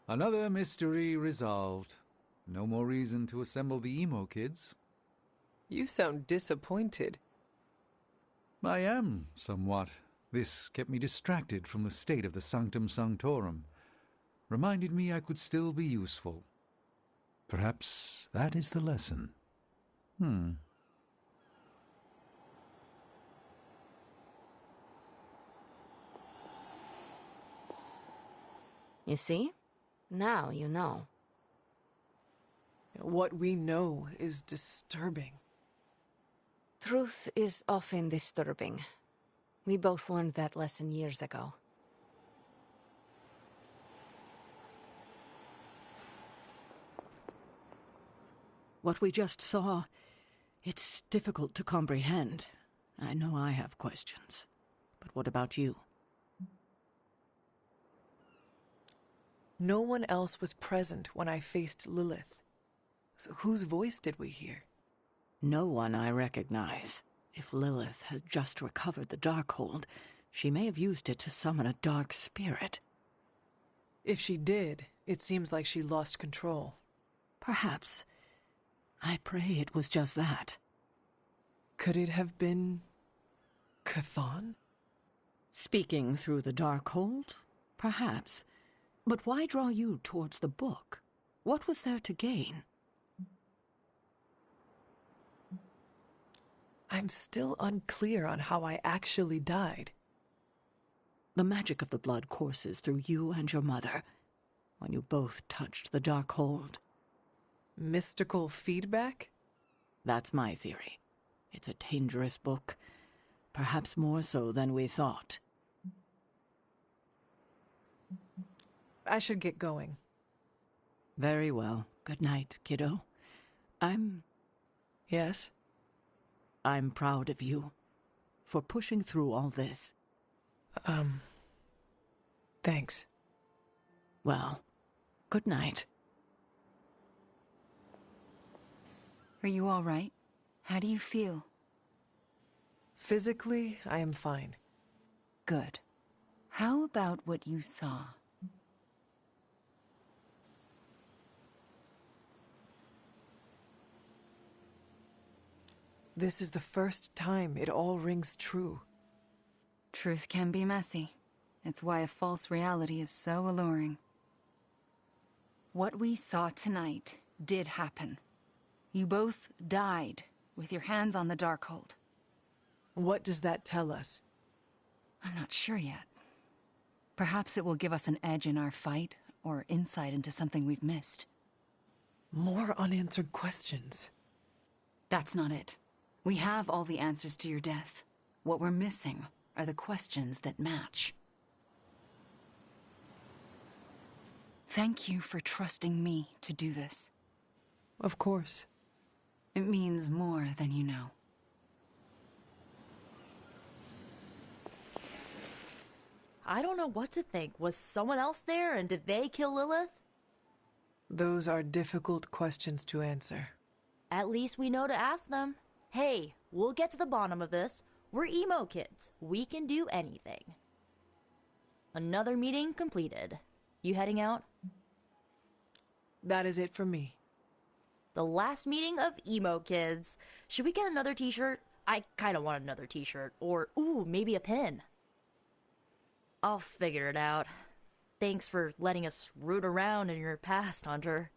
Another mystery resolved. No more reason to assemble the emo kids. You sound disappointed. I am, somewhat. This kept me distracted from the state of the Sanctum Sanctorum. Reminded me I could still be useful. Perhaps that is the lesson. You see? Now you know. What we know is disturbing. Truth is often disturbing. We both learned that lesson years ago. What we just saw, it's difficult to comprehend. I know I have questions. But what about you? No one else was present when I faced Lilith. So whose voice did we hear? No one I recognize. If Lilith has just recovered the Darkhold, she may have used it to summon a dark spirit. If she did, it seems like she lost control. Perhaps. I pray it was just that. Could it have been Chthon? Speaking through the Darkhold? Perhaps. But why draw you towards the book? What was there to gain? I'm still unclear on how I actually died. The magic of the blood courses through you and your mother when you both touched the Darkhold. Mystical feedback? That's my theory. It's a dangerous book. Perhaps more so than we thought. I should get going. Very well. Good night, kiddo. Yes? I'm proud of you for pushing through all this. Thanks. Well, good night. Are you all right? How do you feel? Physically, I am fine. Good. How about what you saw? This is the first time it all rings true. Truth can be messy. It's why a false reality is so alluring. What we saw tonight did happen. You both died with your hands on the Darkhold. What does that tell us? I'm not sure yet. Perhaps it will give us an edge in our fight, or insight into something we've missed. More unanswered questions. That's not it. We have all the answers to your death. What we're missing are the questions that match. Thank you for trusting me to do this. Of course. It means more than you know. I don't know what to think. Was someone else there, and did they kill Lilith? Those are difficult questions to answer. At least we know to ask them. Hey, we'll get to the bottom of this. We're emo kids. We can do anything. Another meeting completed. You heading out? That is it for me. The last meeting of emo kids. Should we get another t-shirt? I kind of want another t-shirt. Or, ooh, maybe a pin. I'll figure it out. Thanks for letting us root around in your past, Hunter.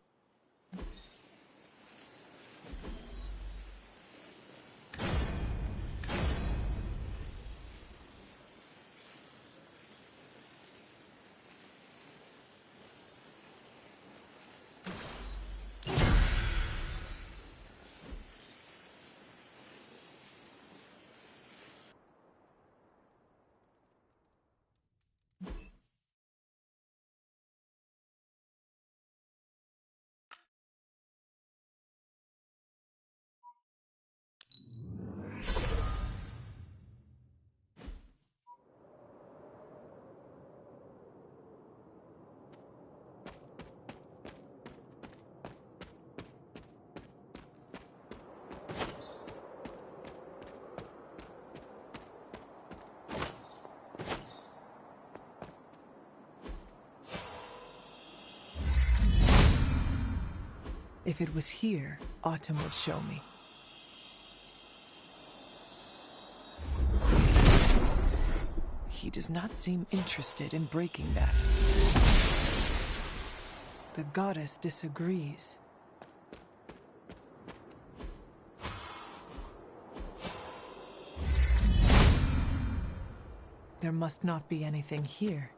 If it was here, Autumn would show me. He does not seem interested in breaking that. The goddess disagrees. There must not be anything here.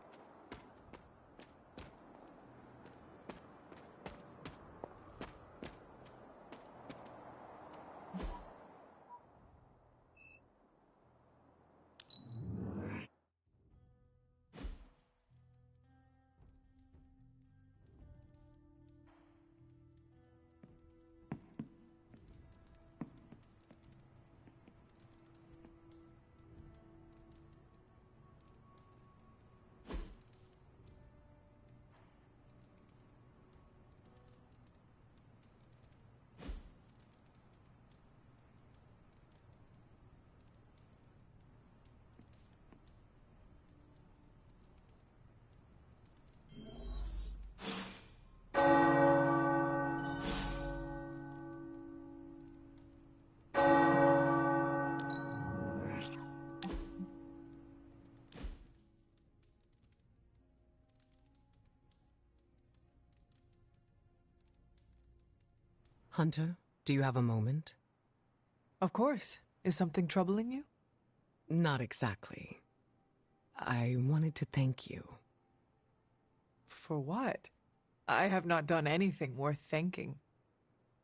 Hunter, do you have a moment? Of course. Is something troubling you? Not exactly. I wanted to thank you. For what? I have not done anything worth thanking.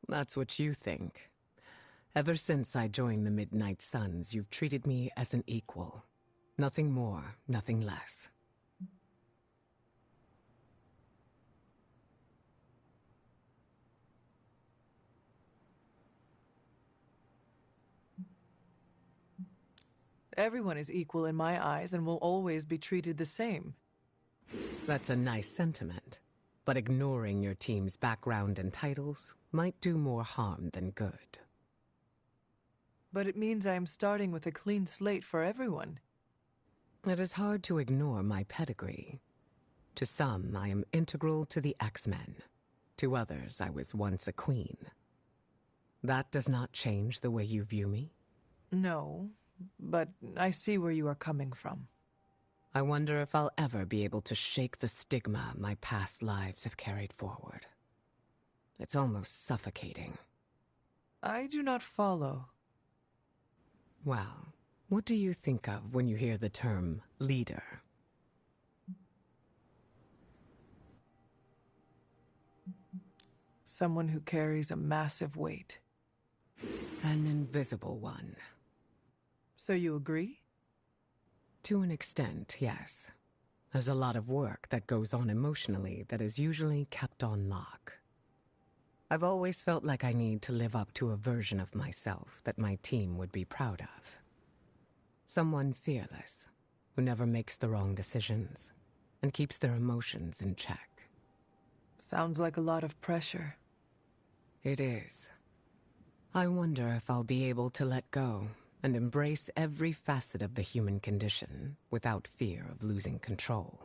That's what you think. Ever since I joined the Midnight Suns, you've treated me as an equal. Nothing more, nothing less. Everyone is equal in my eyes and will always be treated the same. That's a nice sentiment, but ignoring your team's background and titles might do more harm than good. But it means I am starting with a clean slate for everyone. It is hard to ignore my pedigree. To some, I am integral to the X-Men. To others, I was once a queen. That does not change the way you view me? No, but I see where you are coming from. I wonder if I'll ever be able to shake the stigma my past lives have carried forward. It's almost suffocating. I do not follow. Well, what do you think of when you hear the term leader? Someone who carries a massive weight. An invisible one. So you agree? To an extent, yes. There's a lot of work that goes on emotionally that is usually kept on lock. I've always felt like I need to live up to a version of myself that my team would be proud of. Someone fearless, who never makes the wrong decisions, and keeps their emotions in check. Sounds like a lot of pressure. It is. I wonder if I'll be able to let go and embrace every facet of the human condition without fear of losing control.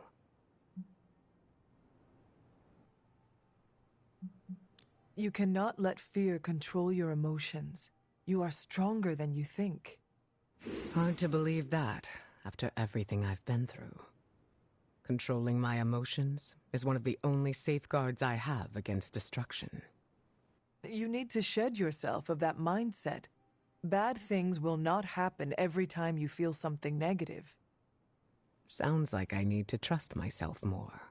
You cannot let fear control your emotions. You are stronger than you think. Hard to believe that, after everything I've been through. Controlling my emotions is one of the only safeguards I have against destruction. You need to shed yourself of that mindset. Bad things will not happen every time you feel something negative. Sounds like I need to trust myself more.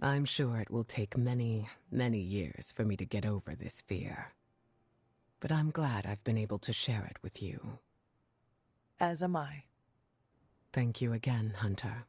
I'm sure it will take many, many years for me to get over this fear. But I'm glad I've been able to share it with you. As am I. Thank you again, Hunter.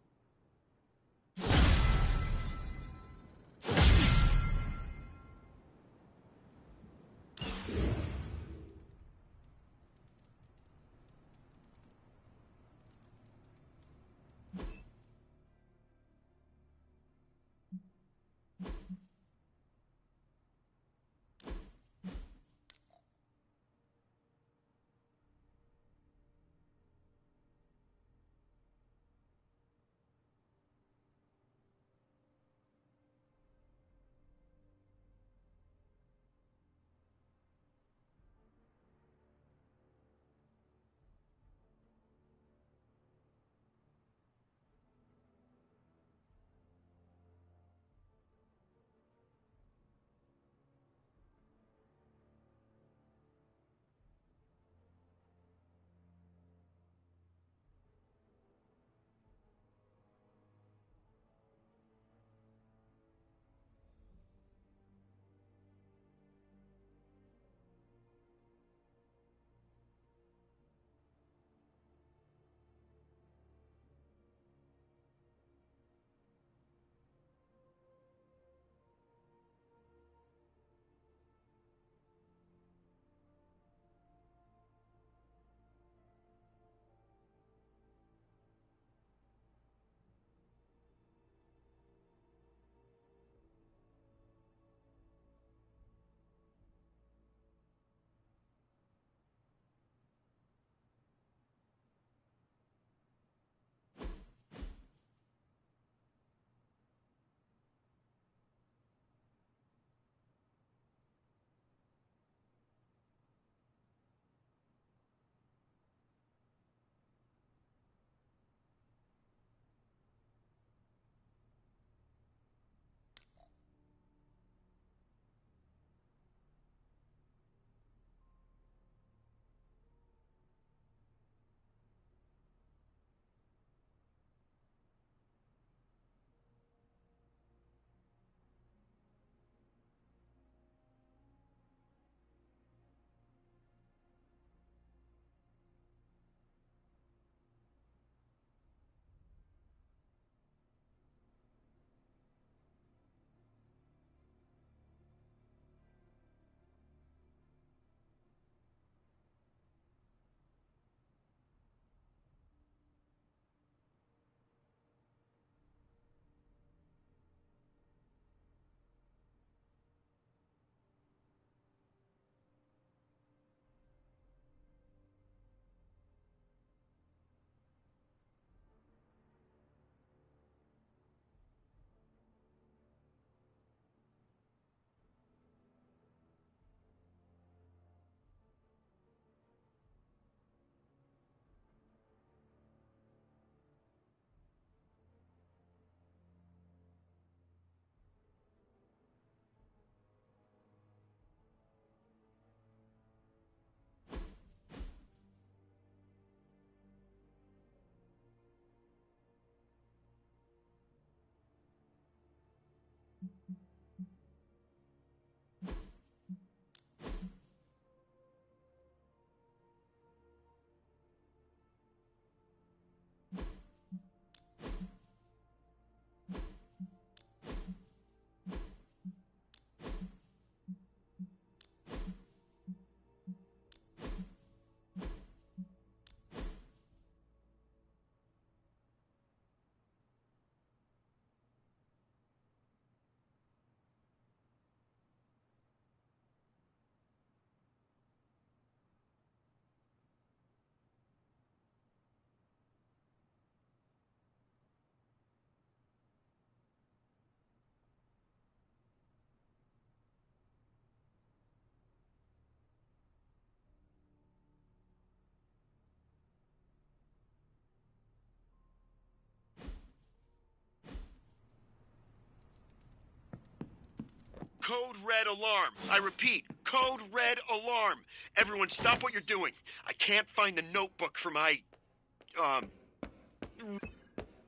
Code red alarm. I repeat, code red alarm. Everyone stop what you're doing. I can't find the notebook for my,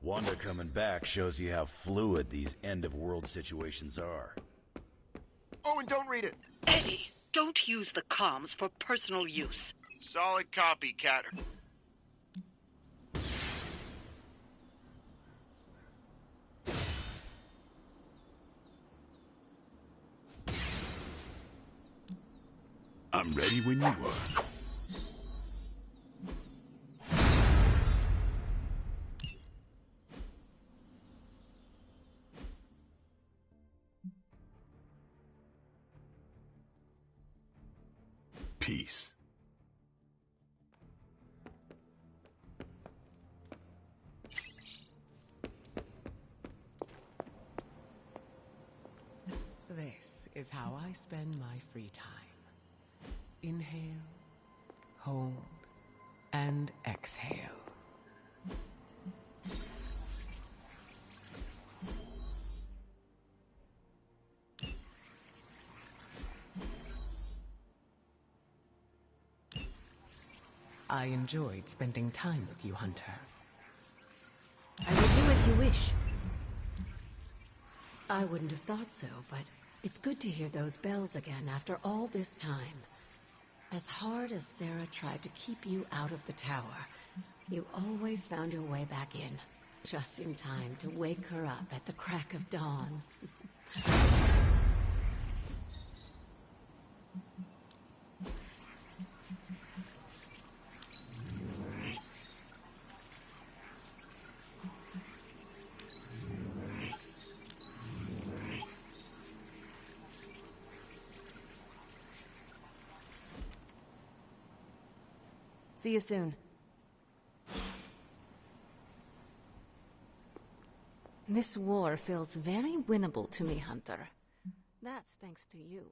Wanda coming back shows you how fluid these end-of-world situations are. Oh, and don't read it. Eddie, don't use the comms for personal use. Solid copy, Catter. I'm ready when you are. Peace. This is how I spend my free time. Inhale, hold, and exhale. I enjoyed spending time with you, Hunter. I will do as you wish. I wouldn't have thought so, but it's good to hear those bells again after all this time. As hard as Sarah tried to keep you out of the tower, you always found your way back in, just in time to wake her up at the crack of dawn. See you soon. This war feels very winnable to me, Hunter. That's thanks to you.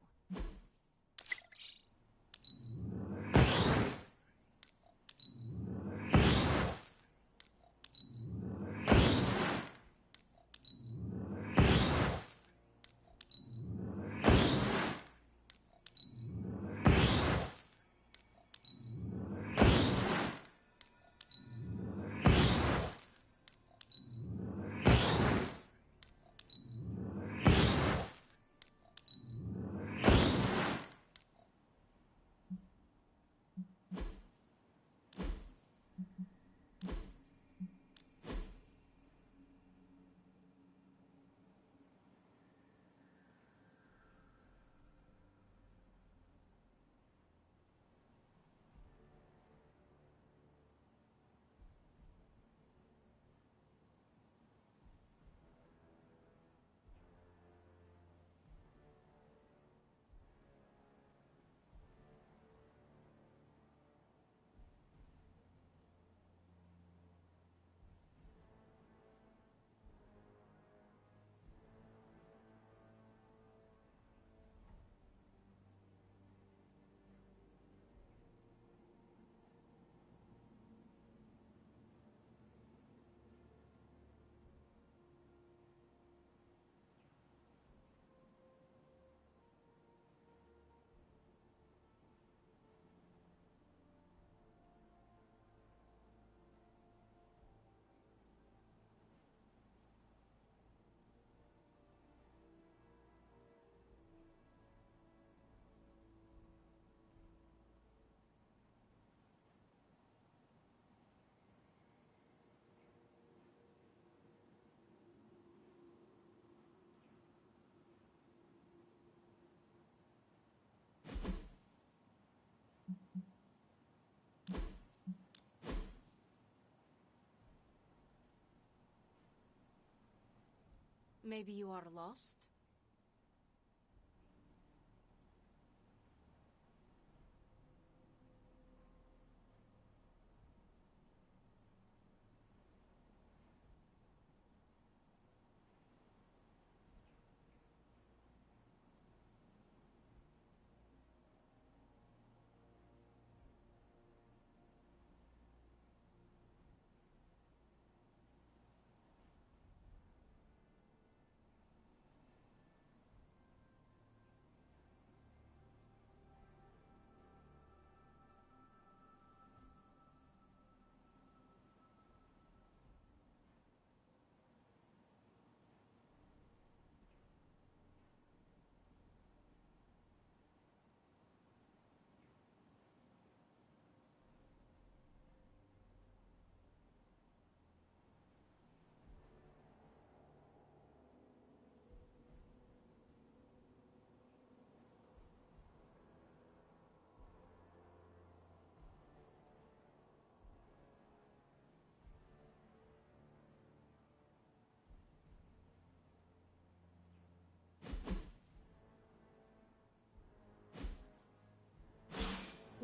Maybe you are lost?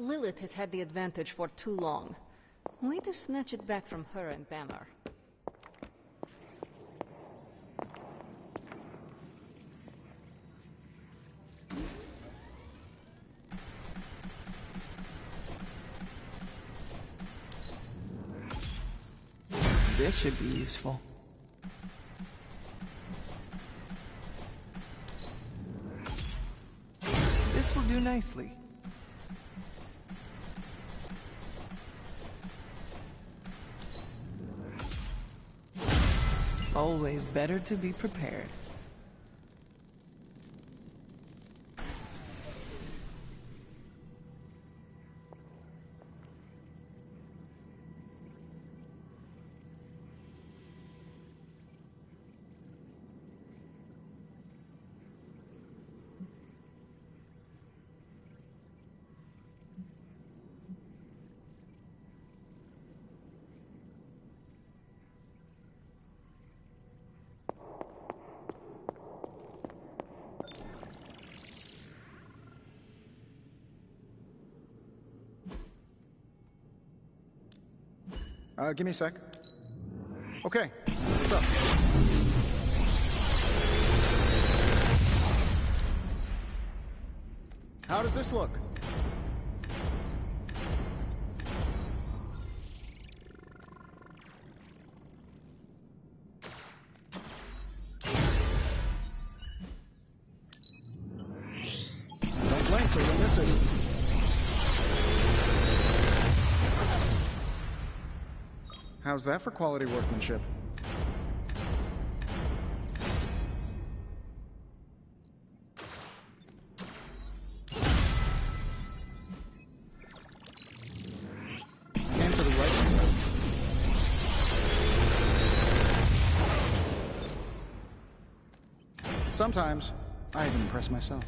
Lilith has had the advantage for too long. Way to snatch it back from her and Banner. This should be useful. This will do nicely. Always better to be prepared. Give me a sec. Okay, what's up? How does this look? Don't blink or you'll miss it. How's that for quality workmanship? Came to the right window. Sometimes, I even impress myself.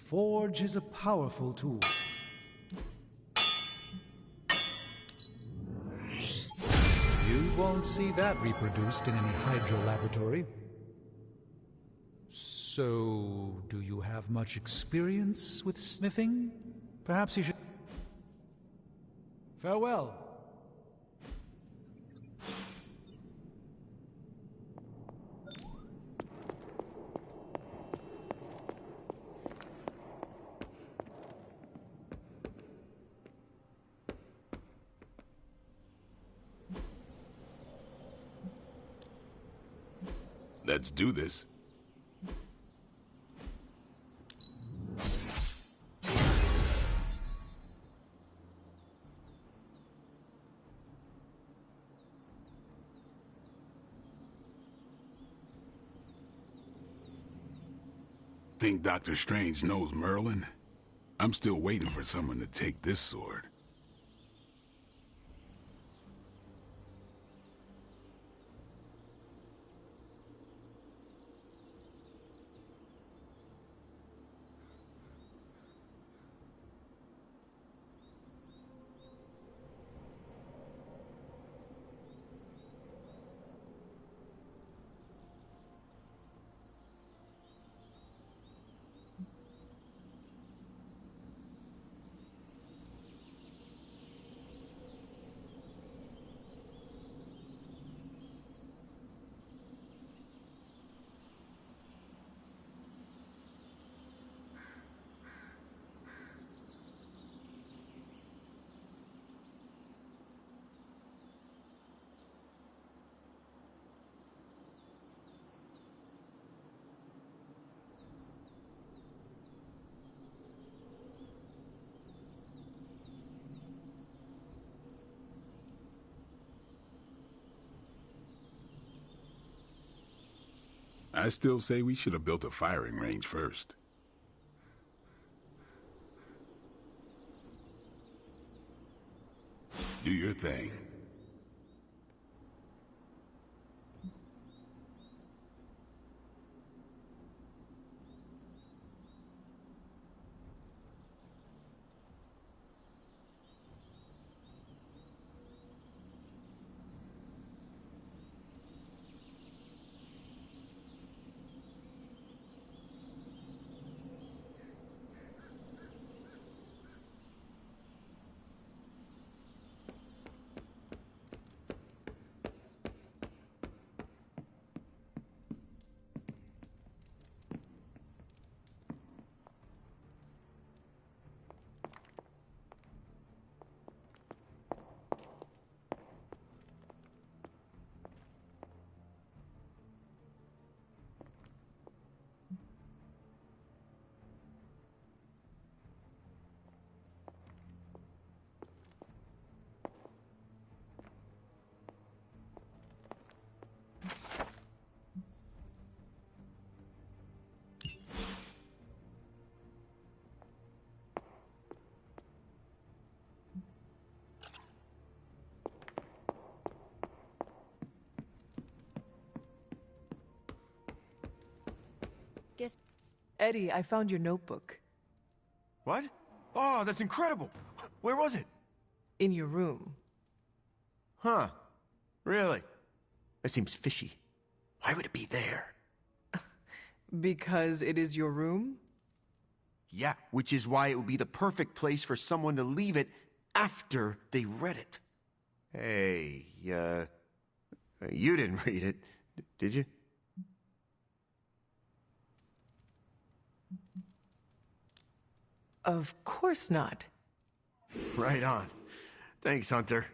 forge is a powerful tool. You won't see that reproduced in any Hydro laboratory. So, do you have much experience with smithing? Perhaps you should... Farewell. Let's do this. Think Dr. Strange knows Merlin? I'm still waiting for someone to take this sword. I still say we should have built a firing range first. Do your thing. Eddie, I found your notebook. What? Oh, that's incredible! Where was it? In your room. Huh. Really? That seems fishy. Why would it be there? Because it is your room? Yeah, which is why it would be the perfect place for someone to leave it after they read it. Hey, you didn't read it, did you? Of course not. Right on. Thanks, Hunter.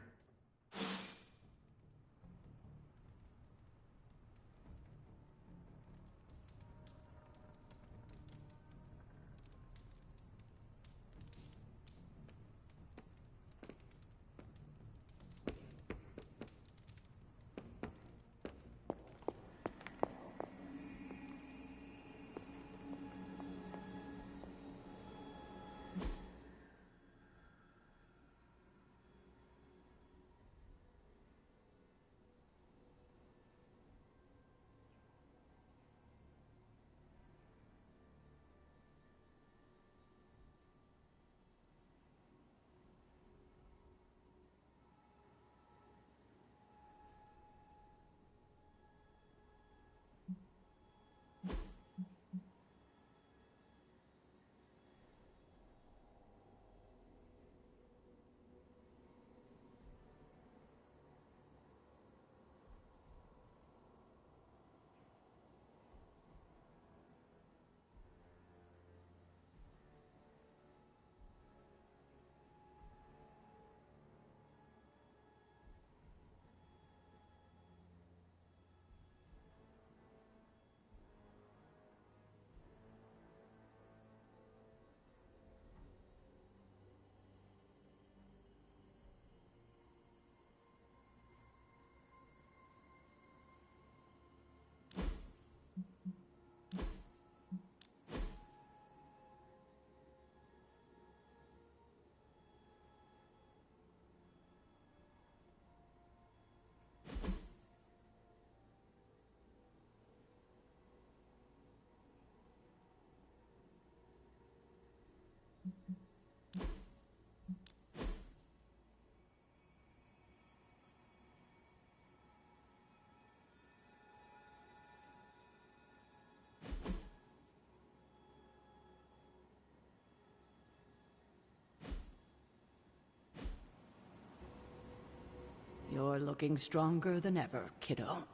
looking stronger than ever, kiddo.